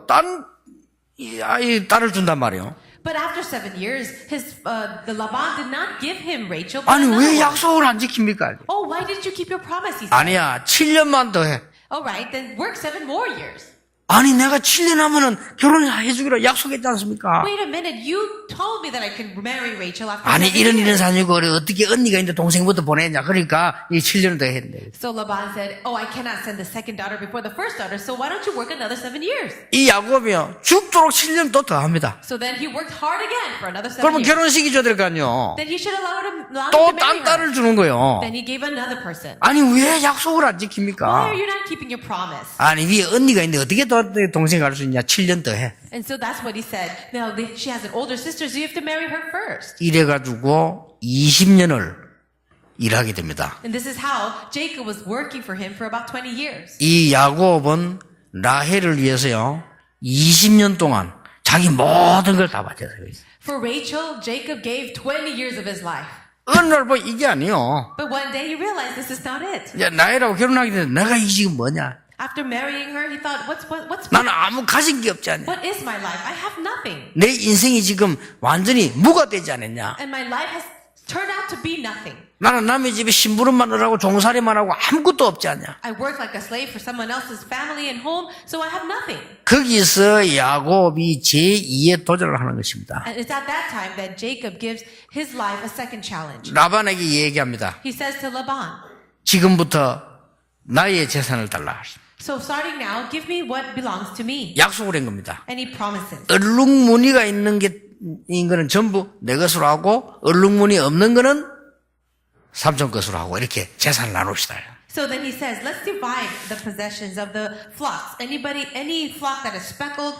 이 딸을 준단 말이에요. But after 7 years, the Laban did not give him Rachel. But 아니, another 왜 one. 약속을 안 지킵니까? Oh, why didn't you keep your promise? He said. 아니야, 7년만 더 해. All right, then work 7 more years. 아니, 내가 7년 하면은 결혼해주기로 약속했지 않습니까? Wait a minute, you told me that I could marry Rachel after 아니, 7 이런 years. 사니고, 어떻게 언니가 있는데 동생부터 보내냐. 그러니까, 이 7년을 더 했는데. So Laban said, oh, I cannot send the second daughter before the first daughter, so why don't you work another 7 years? 이 야곱이요, 죽도록 7년 또 더 합니다. So then he worked hard again for another 7 그러면 years. 결혼식이 줘야 될 거 아니요. Then he should allow him to 또 marry 딴 her. 딸을 주는 거요. Then he gave another person. 아니, 왜 약속을 안 Why 지킵니까? are you not keeping your promise? 아니, 위에 언니가 있는데 어떻게 또 동생 갈 수 있냐. 7년 더 해. And so that's what he said. Now, she has an older sister, so you have to marry her first. 이래가지고 20년을 일하게 됩니다. And this is how Jacob was working for him for about 20 years. 이 야곱은 라헬을 위해서요, 20년 동안 자기 모든 걸 다 바쳤어요. For Rachel, Jacob gave 20 years of his life. 어느 날 뭐 이게 아니요. But one day he realized this is not it. 이제 라헬하고 결혼하게 되는데 내가 이 지금 뭐냐. After marrying her, he thought, 나는 아무 가진 게 없지 않냐. what is my life? I have nothing. 내 인생이 지금 완전히 무가 되지 않았냐. And my life has turned out to be nothing. 나는 남의 집에 심부름만 하고 종살이만 하고 아무것도 없지 않냐. I work like a slave for someone else's family and home, so I have nothing. 거기서 야곱이 제2의 도전을 하는 것입니다. And it's at that time that Jacob gives his life a second challenge. 라반에게 얘기합니다. He says to Laban, 지금부터 나의 재산을 달라. so starting now, give me what belongs to me. 약속을 한 겁니다. And he promises. 얼룩무늬가 있는 거는 전부 내 것으로 하고 얼룩무늬 없는 거는 삼촌 것으로 하고 이렇게 재산을 나눕시다. So then he says, let's divide the possessions of the flocks. Any flock that is speckled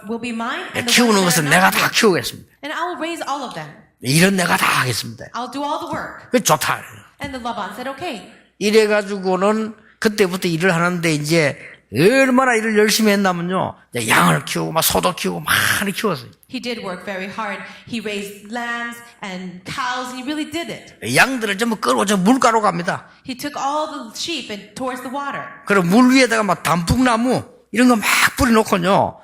will be mine. And the 키우는 ones 것은 that are 내가 not 다 mine. 키우겠습니다. And I will raise all of them. 일은 내가 다 하겠습니다. I'll do all the work. 그 좋다. And the Laban said, okay. 이래가지고는 그때부터 일을 하는데 이제 얼마나 일을 열심히 했냐면요. 이제 양을 키우고 막 소도 키우고 많이 키웠어요. He did work very hard. He raised lambs and cows, and he really did it. 양들을 전부 끌고 저 물가로 갑니다. He took all the sheep and towards the water. 그리고 물 위에다가 막 단풍나무 이런 거 막 뿌려놓고요.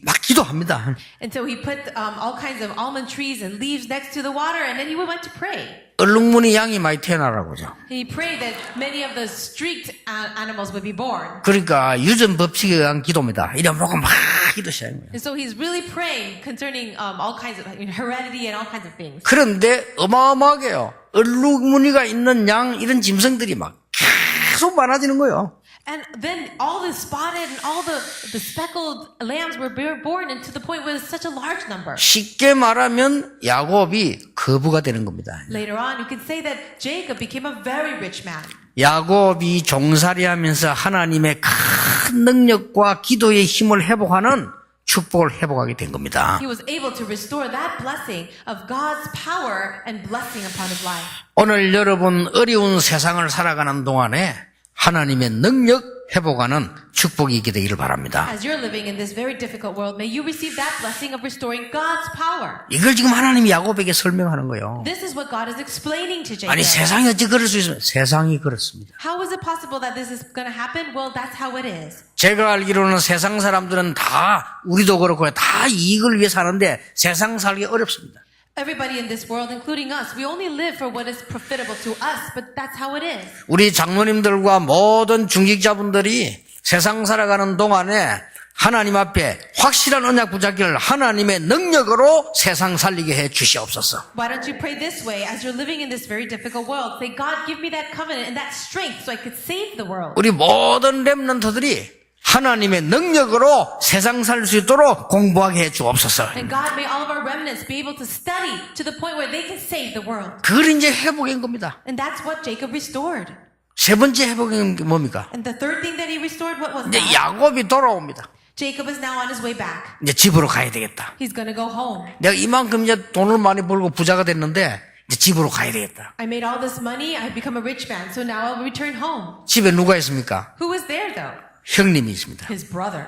막 기도합니다. And so he put all kinds of almond trees and leaves next to the water, and then he went to pray. 얼룩무늬 양이 많이 태어나라고죠. He prayed that many of the streaked animals would be born. 그러니까 유전 법칙에 의한 기도입니다. 이래놓고 막 기도 시작해요. And so he's really praying concerning all kinds of heredity and all kinds of things. 그런데 어마어마하게요. 얼룩무늬가 있는 양 이런 짐승들이 막 계속 많아지는 거예요. And then all the spotted and all the speckled lambs were born, and to the point where it's such a large number. 쉽게 말하면 야곱이 거부가 되는 겁니다. Later on, you can say that Jacob became a very rich man. 야곱이 종살이하면서 하나님의 큰 능력과 기도의 힘을 회복하는 축복을 회복하게 된 겁니다. He was able to restore that blessing of God's power and blessing upon his life. 오늘 여러분 어려운 세상을 살아가는 동안에 하나님의 능력 회복하는 축복이 있게 되기를 바랍니다. As you're living in this very difficult world, may you receive that blessing of restoring God's power. 이걸 지금 하나님이 야곱에게 설명하는 거예요. This is what God is explaining to Jacob. 아니 세상이 어찌 그럴 수 있습니까? 세상이 그렇습니다. How is it possible that this is going to happen? Well, that's how it is. 제가 알기로는 세상 사람들은 다 우리도 그렇고 다 이익을 위해 사는데 세상 살기 어렵습니다. Everybody in this world, including us, we only live for what is profitable to us, but that's how it is. 우리 장로님들과 모든 중직자분들이 세상 살아가는 동안에 하나님 앞에 확실한 언약 붙잡기를 하나님의 능력으로 세상 살리게 해 주시옵소서. Why don't you pray this way as you're living in this very difficult world? Say, God, give me that covenant and that strength so I could save the world. 우리 모든 렘넌트들이 하나님의 능력으로 세상 살 수 있도록 공부하게 해 주옵소서. And God, may all of our remnants be able to study to the point where they can save the world. 그걸 이제 회복인 겁니다. And that's what Jacob restored. 세 번째 회복인 게 뭡니까? And the third thing that he restored, what was 이제 that? 야곱이 돌아옵니다. Jacob is now on his way back. 이제 집으로 가야 되겠다. He's going to go home. 내가 이만큼 이제 돈을 많이 벌고 부자가 됐는데 이제 집으로 가야 되겠다. I made all this money. I've become a rich man. So now I'll return home. 집에 누가 있습니까? Who was there though? 형님이 있습니다. his brother.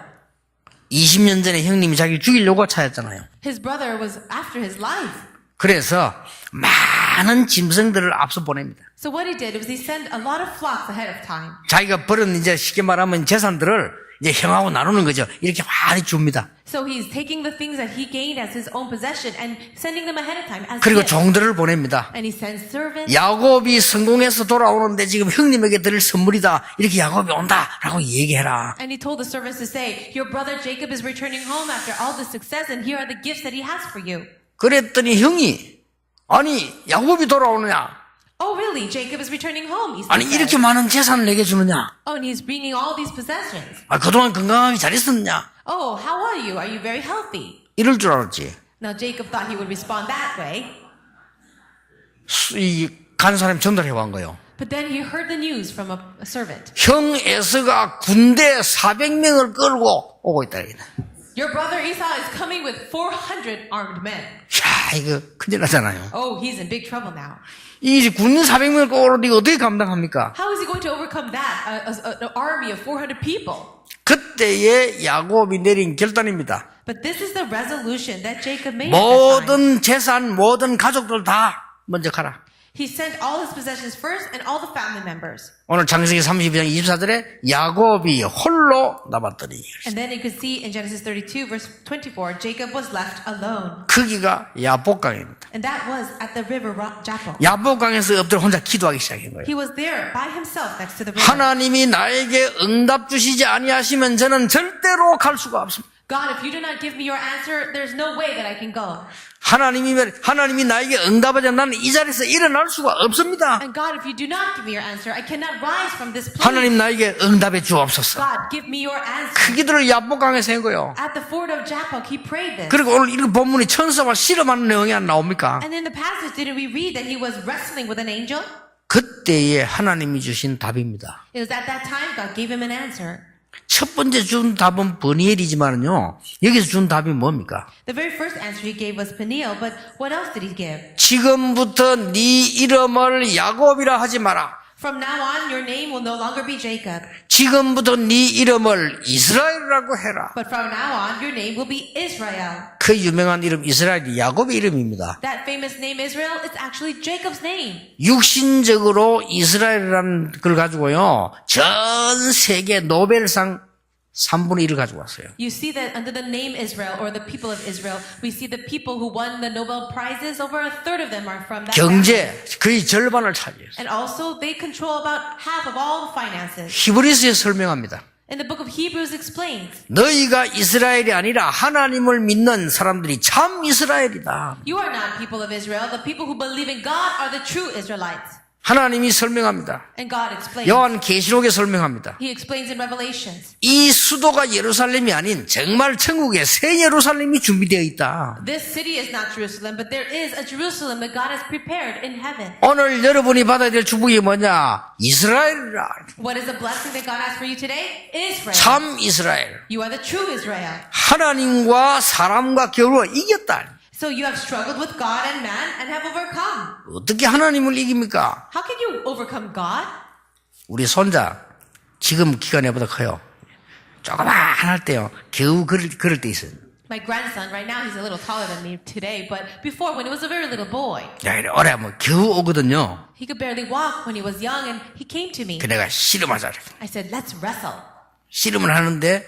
20년 전에 형님이 자기를 죽이려고 찾았잖아요. His brother was after his life. 그래서 많은 짐승들을 앞서 보냅니다. So what he did was he sent a lot of flocks ahead of time. 자기가 벌은 이제 쉽게 말하면 재산들을 이제 형하고 나누는 거죠. 이렇게 많이 줍니다. So he's taking the things that he gained as his own possession and sending them ahead of time as 그리고 gifts. 종들을 보냅니다. And he sends servants. 야곱이 성공해서 돌아오는데 지금 형님에게 드릴 선물이다. 이렇게 야곱이 온다라고 얘기해라. And he told the servants to say, your brother Jacob is returning home after all the success and here are the gifts that he has for you. 그랬더니 형이 아니 야곱이 돌아오느냐? Oh really? Jacob is returning home. He 아니 said. 이렇게 많은 재산을 내게 주느냐? Oh, and he's bringing all these possessions. 아, 그동안 건강하게 잘 있었느냐? Oh, how are you? Are you very healthy? 이럴 줄 알았지. Now Jacob thought he would respond that way. 간 사람이 전달해 온 거예요. But then he heard the news from a servant. 형 에서가 군대 400명을 끌고 오고 있다. Your brother Esau is coming with 400 armed men. 야, 이거 큰일 나잖아요. Oh, he's in big trouble now. 이 군인 400명을 끌고 오는데 이거 어떻게 감당합니까? How is he going to overcome that? An army of 400 people. 그때의 야곱이 내린 결단입니다. But this is the resolution that Jacob made at that time. 모든 재산, 모든 가족들 다 먼저 가라. He sent all his possessions first and all the family members. 오늘 창세기 32장 24절에 야곱이 홀로 남았더니 And then you could see in Genesis 32 verse 24, Jacob was left alone. 거기가 야복강입니다. And that was at the river Jabbok. 야복강에서 엎드려 혼자 기도하기 시작한 거예요. He was there by himself next to the river. 하나님이 나에게 응답 주시지 아니하시면 저는 절대로 갈 수가 없습니다. God, if you do not give me your answer, there's no way that I can go. 하나님이 나에게 응답하지 않으면 나는 이 자리에서 일어날 수가 없습니다. And God, if you do not give me your answer, I cannot rise from this place. 하나님 나에게 응답해 주옵소서. God, give me your answer. 그 기도를 야복강에서 한 거예요. At the ford of Jabbok, he prayed this. 그리고 오늘 이 본문이 천사와 씨름하는 내용이 안 나옵니까? And in the passage, didn't we read that he was wrestling with an angel? 그때에 하나님이 주신 답입니다. It was at that time God gave him an answer. 첫 번째 준 답은 버니엘이지만요. 여기서 준 답이 뭡니까? The very first answer he gave was Peniel, but what else did he give? 지금부터 네 이름을 야곱이라 하지 마라. From now on, your name will no longer be Jacob, 지금부터 네 이름을 이스라엘이라고 해라. but from now on, your name will be Israel. 그 유명한 이름 이스라엘이 야곱의 이름입니다. That famous name Israel is actually Jacob's name. 육신적으로 이스라엘이라는 걸 가지고요. 전 세계 노벨상 3분의 1을 가지고 왔어요. You see that under the name Israel or the people of Israel, we see the people who won the Nobel Prizes, over a third of them are from that family. 경제 거의 절반을 차지했어요. And also they control about half of all the finances. 히브리서에 설명합니다. And the book of Hebrews explains, 너희가 이스라엘이 아니라 하나님을 믿는 사람들이 참 이스라엘이다. you are not people of Israel, the people who believe in God are the true Israelites. 하나님이 설명합니다. And God explains. 요한 계시록에 설명합니다. He explains in Revelations. 이 수도가 예루살렘이 아닌 정말 천국의 새 예루살렘이 준비되어 있다. This city is not Jerusalem, but there is a Jerusalem that God has prepared in heaven. 오늘 여러분이 받아야 될 축복이 뭐냐? 이스라엘이라. What is the blessing that God has for you today? Israel. 참 이스라엘. You are the true Israel. 하나님과 사람과 겨루어 이겼다. So you have struggled with God and man and have overcome. 어떻게 하나님을 이깁니까? How can you overcome God? 우리 손자 지금 키가 내보다 커요. 조그만 할 때요. 겨우 그럴 때 있어요. My grandson, right now he's a little taller than me today, but before when he was a very little boy, 야, 이래 오래 하면 겨우 오거든요. he could barely walk when he was young and he came to me. 그 내가 씨름하자. I said, let's wrestle. 씨름을 하는데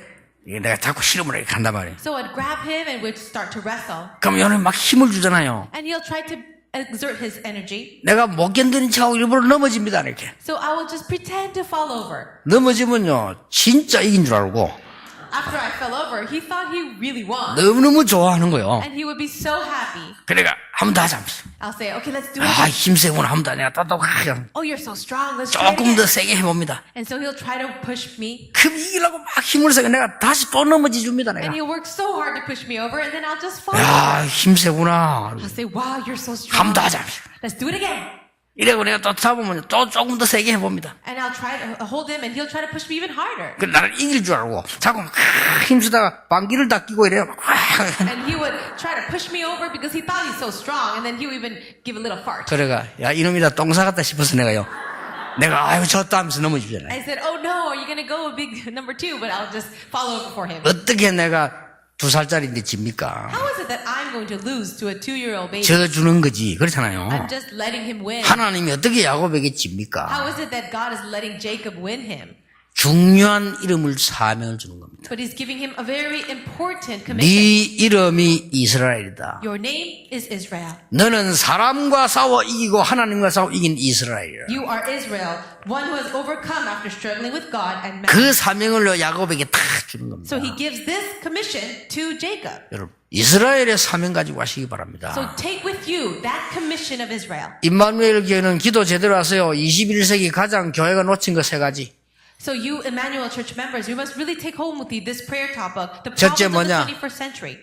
내가 자꾸 씨름을 이렇게 한단 말이에요. So I'd grab him and we'd start to wrestle. 그럼 얘는 막 힘을 주잖아요. And he'll try to exert his energy. 내가 못 견디는 척하고 일부러 넘어집니다. 이렇게. So I will just pretend to fall over. 넘어지면요. 진짜 이긴 줄 알고 After I fell over, he thought he really won. 너무너무 좋아하는 거예요. And he would be so happy. 그러니까 한 번 더 하자. I'll say, okay, let's do it 아, again. 힘세구나. 한 번 더 내가 따뜻하게 Oh, you're so strong. Let's try it 조금 더 again. 세게 해봅니다. And so he'll try to push me. 그럼 이기려고 막 힘을 쓰고 내가 다시 또 넘어지 줍니다. 내가. And he'll work so hard to push me over, and then I'll just fall. 야, 힘세구나. I'll say, wow, you're so 한 번 strong. 더 하자. Let's do it again. 이래고 내가 또 잡으면 또 조금 더 세게 해봅니다. And I'll try to hold him, and he'll try to push me even harder. 그 나를 이길 줄 알고 자꾸 막 힘쓰다가 방귀를 다 끼고 이래요. 막 And he would try to push me over because he thought he's so strong, and then he would even give a little fart. 그래가 야 이놈이다 똥 싸갔다 싶어서 내가요. 내가 아유 졌다 하면서 넘어지잖아요. I said, oh no, are you going to go a big number 2? But I'll just follow before him. 어떻게 내가 2살짜리인데 집니까? How is it that I'm going to lose to a 2-year-old baby? 져 주는 거지. 그렇잖아요. I'm just letting him win. 하나님이 어떻게 야곱에게 집니까? How is it that God is letting Jacob win him? 중요한 이름을 사명을 주는 겁니다. But he's giving him a very important commission. 네 이름이 이스라엘이다. Your name is Israel. 너는 사람과 싸워 이기고 하나님과 싸워 이긴 이스라엘이라. You are Israel, one who has overcome after struggling with God and man. 그 사명을 야곱에게 다 주는 겁니다. So he gives this commission to Jacob. 여러분 이스라엘의 사명 가지고 가시기 바랍니다. So take with you that commission of Israel. 임마누엘 교회는 기도 제대로 하세요. 21세기 가장 교회가 놓친 거 세 가지. So you Emmanuel Church members, you must really take home with you this prayer topic, the 첫째 problems of 뭐냐? the 21st century.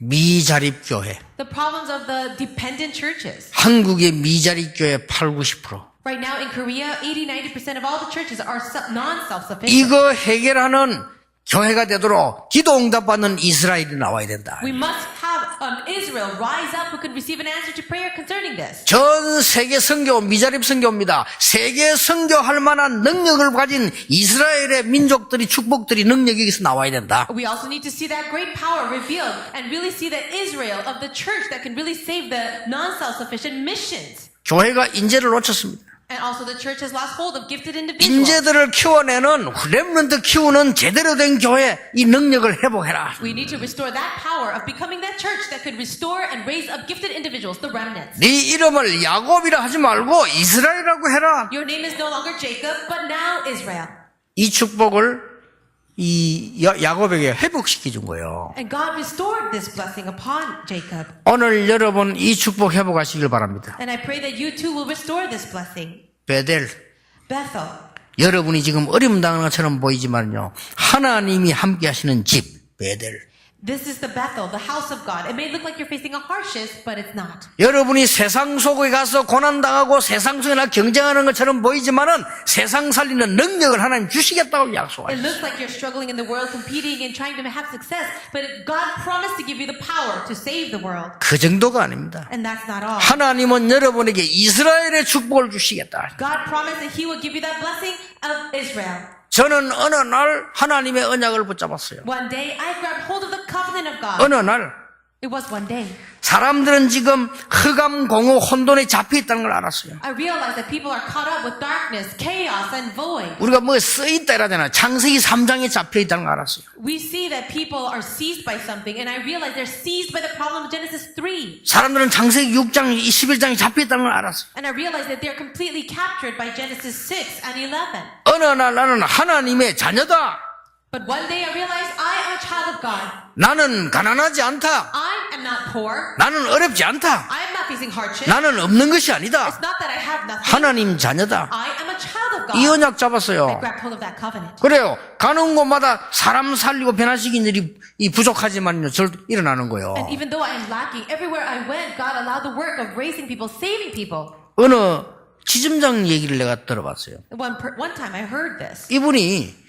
미자립 교회. The problems of the dependent churches. 한국의 미자립 교회 80-90%. Right now in Korea, 80-90% of all the churches are non-self-sufficient. 이거 해결하는 교회가 되도록 기도 응답받는 이스라엘이 나와야 된다. We must have Israel rise up who can receive an answer to prayer concerning this. 전 세계 선교 미자립 선교입니다. 세계 선교할 만한 능력을 가진 이스라엘의 민족들이 축복들이 능력이 여기서 나와야 된다. We also need to see that great power revealed and really see the Israel of the church that can really save the non-self-sufficient missions. 교회가 인재를 놓쳤습니다. And also the church has lost hold of gifted individuals. 인재들을 키워내는 렘넌트 키우는 제대로 된 교회 이 능력을 회복해라. We need to restore that power of becoming that church that could restore and raise up gifted individuals, the remnants. 네 이름을 야곱이라 하지 말고 이스라엘이라고 해라. Your name is no longer Jacob, but now Israel. 이 축복을 이 야곱에게 회복시켜 준 거예요. And God restored this blessing upon Jacob. 오늘 여러분 이 축복 회복하시길 바랍니다. And I pray that you too will restore this blessing. 베델 Bethel. 여러분이 지금 어려움 당하는 것처럼 보이지만요. 하나님이 함께 하시는 집 베델. This is the Bethel, the house of God. It may look like you're facing a hardship, but it's not. 여러분이 세상 속에 가서 고난당하고 세상 속에나 경쟁하는 것처럼 보이지만은 세상 살리는 능력을 하나님 주시겠다고 It 약속하셨어요. looks like you're struggling in the world, competing and trying to have success, but God promised to give you the power to save the world. 그 정도가 아닙니다. And that's not all. 하나님은 여러분에게 이스라엘의 축복을 주시겠다. God promised that He will give you that blessing of Israel. 저는 어느 날 하나님의 언약을 붙잡았어요. One day, I grabbed hold of the covenant of God. 어느 날 It was one day. 사람들은 지금 흑암, 공허, 혼돈에 잡혀 있다는 걸 알았어요. I realized that people are caught up with darkness, chaos, and void. 우리가 뭐 쓰있다 이러잖아요. 창세기 3장에 잡혀 있다는 걸 알았어요. We see that people are seized by something, and I realize they're seized by the problem of Genesis 3. 사람들은 창세기 6장, 21장에 잡혀 있다는 걸 알았어요. And I realize that they're completely captured by Genesis 6 and 11. 어느 날 나는 하나님의 자녀다. But one day I realized I am a child of God. 나는 가난하지 않다. I am not poor. 나는 어렵지 않다. I am not facing hardship. 나는 없는 것이 아니다. It's not that I have nothing. 하나님 자녀다. I am a child of 이 God. 언약 I 잡았어요. grabbed hold of that covenant. 그래요. 가는 곳마다 사람 살리고 변화시킨 일이 부족하지만요. 일어나는 거예요. And even though I am lacking, everywhere I went, God allowed the work of raising people, saving people. 어느 지점장 얘기를 내가 들어봤어요. One time I heard this. 이분이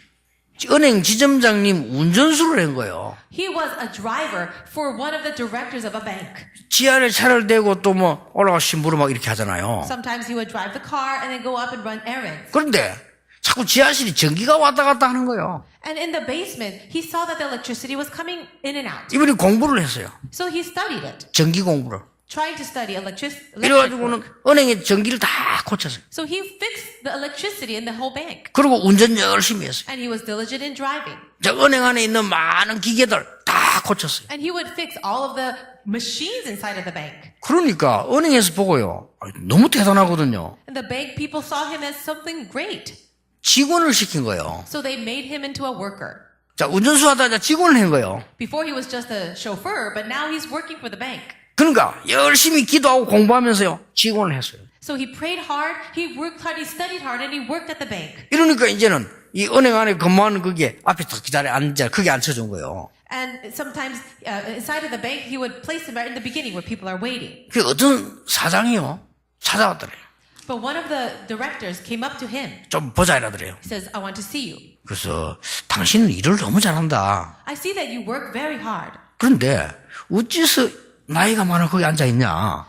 은행 지점장님 운전수를 한 거예요. He was a driver for one of the directors of a bank. 지하를 차를 대고 또 뭐 올라가 심부름 막 이렇게 하잖아요. Sometimes he would drive the car and then go up and run errands. 그런데 자꾸 지하실이 전기가 왔다 갔다 하는 거예요. And in the basement, he saw that the electricity was coming in and out. 이분이 공부를 했어요. So he studied it, 전기 공부를. trying to study electric 이래가지고는 work. 은행에 전기를 다 고쳤어요. So he fixed the electricity in the whole bank. 그리고 운전 열심히 했어요. And he was diligent in driving. 저 은행 안에 있는 많은 기계들 다 고쳤어요. And he would fix all of the machines inside of the bank. 그러니까 은행에서 보고요. 너무 대단하거든요. And the bank people saw him as something great. 직원을 시킨 거예요. So they made him into a worker. 자, 운전수 하다가 직원을 한 거예요. Before he was just a chauffeur, but now he's working for the bank. 그러니까 열심히 기도하고 공부하면서요. 직원을 했어요. So he prayed hard, he worked hard, he studied hard, and he worked at the bank. 이러니까 이제는 이 은행 안에 근무하는 그게 앞에 딱 기다려 앉아 그게 앉혀준 거예요. And sometimes inside of the bank, he would place him right in the beginning where people are waiting. 그 어떤 사장이요 찾아왔더래요. But one of the directors came up to him. 좀 보자 이러더래요. He says, I want to see you. 그래서 당신은 일을 너무 잘한다. I see that you work very hard. 그런데 어째서 나이가 많아 거기 앉아 있냐?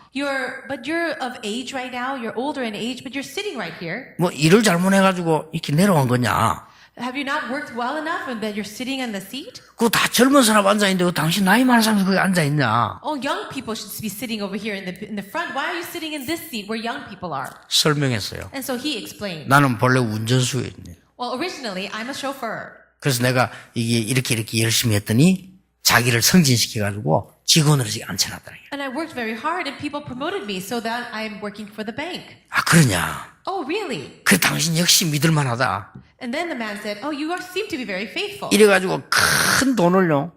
But you're of age right now. You're older in age, but you're sitting right here. 뭐 일을 잘못해가지고 이렇게 내려간 거냐? Have you not worked well enough and that you're sitting in the seat? 그거 다 젊은 사람 앉아 있는데 왜 당신 나이 많은 사람이 거기 앉아 있냐? Oh, young people should be sitting over here in the front. Why are you sitting in this seat where young people are? 설명했어요. And so he explained. 나는 본래 운전수였네. Well, originally, I'm a chauffeur. 그래서 내가 이게 이렇게 열심히 했더니 자기를 승진시켜가지고 직원으로 앉혀놨다. And I worked very hard and people promoted me so that I'm working for the bank. 아, 그러냐? Oh, really? 그래, 당신 역시 믿을만하다. And then the man said, oh, seem to be very faithful. 이래가지고 큰 돈을요,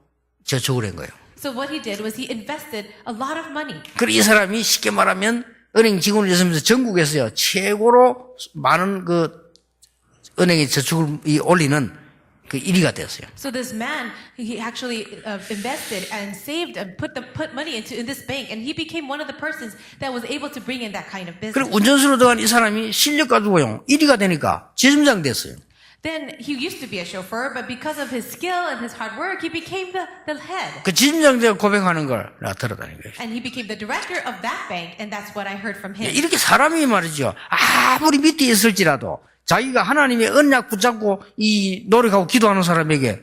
저축을 한 거예요. So what he did was he invested a lot of money. 그래, 이 사람이 쉽게 말하면 은행 직원을 있으면서 전국에서요, 최고로 많은 은행에 저축을 올리는 1위가 되었어요. So this man, he actually invested and saved and put money in this bank, and he became one of the persons that was able to bring in that kind of business. 그리고 운전수로 들어간 이 사람이 실력 가지고요, 1위가 되니까 지점장 됐어요. Then he used to be a chauffeur, but because of his skill and his hard work, he became the head. 그 지점장 제가 고백하는 걸 내가 들었다는 거예요. And he became the director of that bank, and that's what I heard from him. 이렇게 사람이 말이죠. 아무리 밑에 있을지라도 자기가 하나님의 언약 붙잡고 노력하고 기도하는 사람에게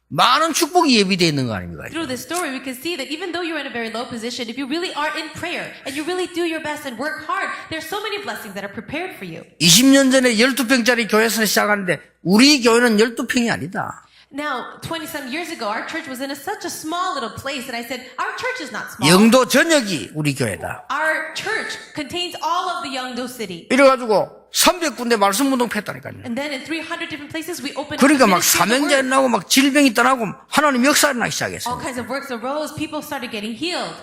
많은 축복이 예비되어 있는 거 아닙니까? Through this story, we can see that even though you're in a very low position, if you really are in prayer and you really do your best and work hard, there's so many blessings that are prepared for you. 20년 전에 12평짜리 교회에서 시작하는데 우리 교회는 12평이 아니다. Now, 20-some years ago, our church was in such a small little place that I said, our church is not small. 영도 전역이 우리 교회다. Our church contains all of the Yeongdo city. 이래가지고 300군데 말씀 운동 폈다니까요. And then in 300 different places, we opened 그러니까 막 ministry of the 사명자 word. 나고 막 질병이 떠나고 하나님 역사를 나기 All 시작했어요. kinds of works arose. People started getting healed.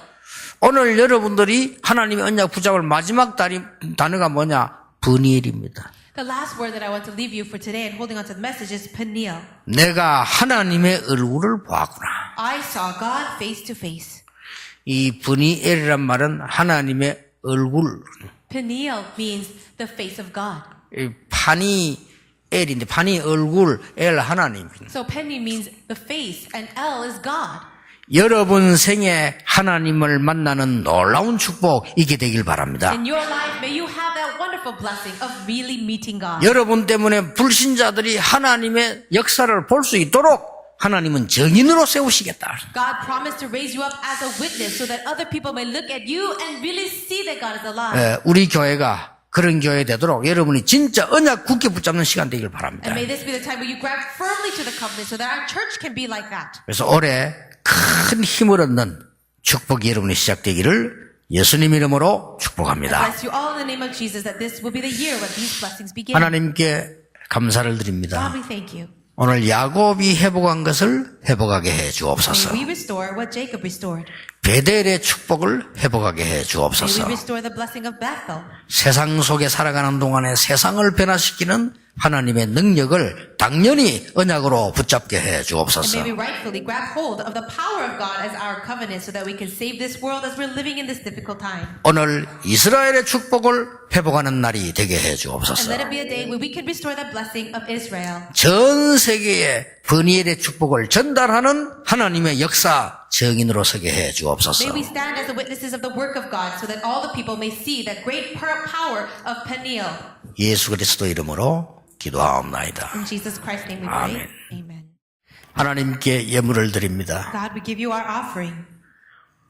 오늘 여러분들이 하나님의 언약 붙잡을 마지막 단어가 뭐냐? 브니엘입니다. The last word that I want to leave you for today and holding on to the message is Peniel. 내가 하나님의 얼굴을 보았구나. I saw God face to face. 이 브니엘이란 말은 하나님의 얼굴. Peniel means the face of God. 이 파니엘인데 파니 얼굴, 엘 하나님. So Peniel means the face and El is God. 여러분 생에 하나님을 만나는 놀라운 축복 있게 되길 바랍니다. In your life, may you have that wonderful blessing of really meeting God. 여러분 때문에 불신자들이 하나님의 역사를 볼 수 있도록 하나님은 증인으로 세우시겠다. God promised to raise you up as a witness so that other people may look at you and really see that God is alive. 우리 교회가 그런 교회 되도록 여러분이 진짜 언약 굳게 붙잡는 시간 되길 바랍니다. And may this be the time where you grab firmly to the covenant so that our church can be like that. 그래서 올해 큰 힘을 얻는 축복이 여러분이 시작되기를 예수님 이름으로 I 축복합니다. bless you all in the name of Jesus that this will be the year when these blessings begin. 하나님께 감사를 God, 드립니다. we thank you. 오늘 야곱이 회복한 것을 회복하게 해 May 주옵소서. we restore what Jacob restored. 베델의 축복을 회복하게 해 May we 주옵소서. restore the blessing of Bethel. 세상 속에 살아가는 동안에 세상을 변화시키는 하나님의 능력을 당연히 언약으로 붙잡게 해 And 주옵소서. may we rightfully grab hold of the power of God as our covenant so that we can save this world as we're living in this difficult time. 오늘 이스라엘의 축복을 회복하는 날이 되게 해 And 주옵소서. let it be a day where we can restore the blessing of Israel. 전 세계에 브니엘의 축복을 전달하는 하나님의 역사 증인으로 서게 해 주옵소서. May we stand as the witnesses of the work of God so that all the people may see that great power of Peniel. 예수 그리스도 이름으로 기도하옵나이다. In Jesus Christ's name we pray. Amen. Amen. 하나님께 예물을 드립니다. God, we give you our offering.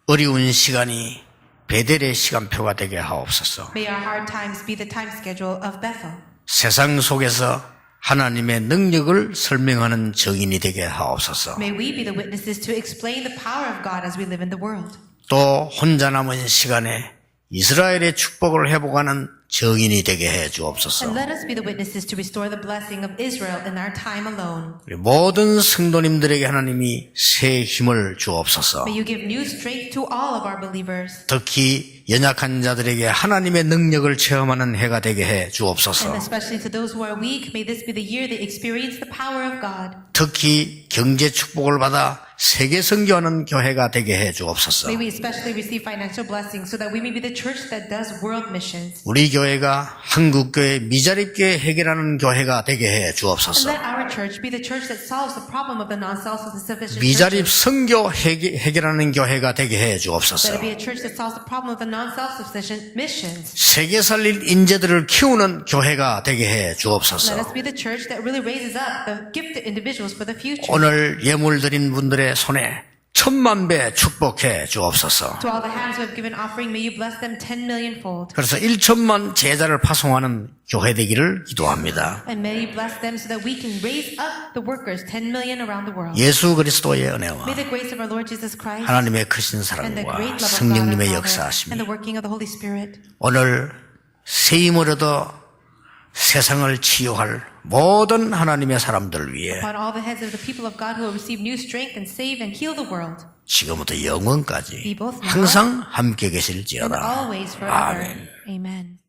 어려운 시간이 베델의 시간표가 되게 하옵소서. May our hard times be the time schedule of Bethel. 세상 속에서 하나님의 능력을 설명하는 증인이 되게 하옵소서. May we be the witnesses to explain the power of God as we live in the world. 또 혼자 남은 시간에 이스라엘의 축복을 회복하는 증인이 되게 해 주옵소서. And let us be the witnesses to restore the blessing of Israel in our time alone. 우리 모든 성도님들에게 하나님이 새 힘을 주옵소서. May you give new strength to all of our believers. 특히 연약한 자들에게 하나님의 능력을 체험하는 해가 되게 해 And 주옵소서. especially to those who are weak, may this be the year they experience the power of God. 특히 경제 축복을 받아 세계 선교하는 교회가 되게 해 주옵소서. May we especially receive financial blessings so that we may be the church that does world missions. 우리 교회가 한국 교회 미자립 교회 해결하는 교회가 되게 해 And 주옵소서. let our our church be the church that solves the problem of the non-self-sufficient 미자립 churches. 선교 해결하는 교회가 되게 해 Let 주옵소서. it be a church that solves the problem of the non-self-sufficient missions. 세계 살릴 인재들을 키우는 교회가 되게 해 Let 주옵소서. us be the church that really raises up the gifted individuals for the future. 오늘 예물 드린 분들의 손에 10,000배 축복해 주옵소서. To all the hands who have given offering, may you bless them 10 million fold. 그래서 1천만 제자를 파송하는 교회 되기를 기도합니다. And may you bless them so that we can raise up the workers, 10 million around the world. 예수 그리스도의 은혜와 May the grace of our Lord Jesus Christ 하나님의 크신 and the 사랑과 great love of God our 성령님의 Father 역사하심이 and the working of the Holy Spirit 오늘 새 힘을 얻어 세상을 치유할 모든 하나님의 사람들을 위해 upon all the heads of the people of God who will receive new strength and save and heal the world, 지금부터 영원까지 be both now 항상 함께 and 계실지어다. always forever. 아멘. Amen.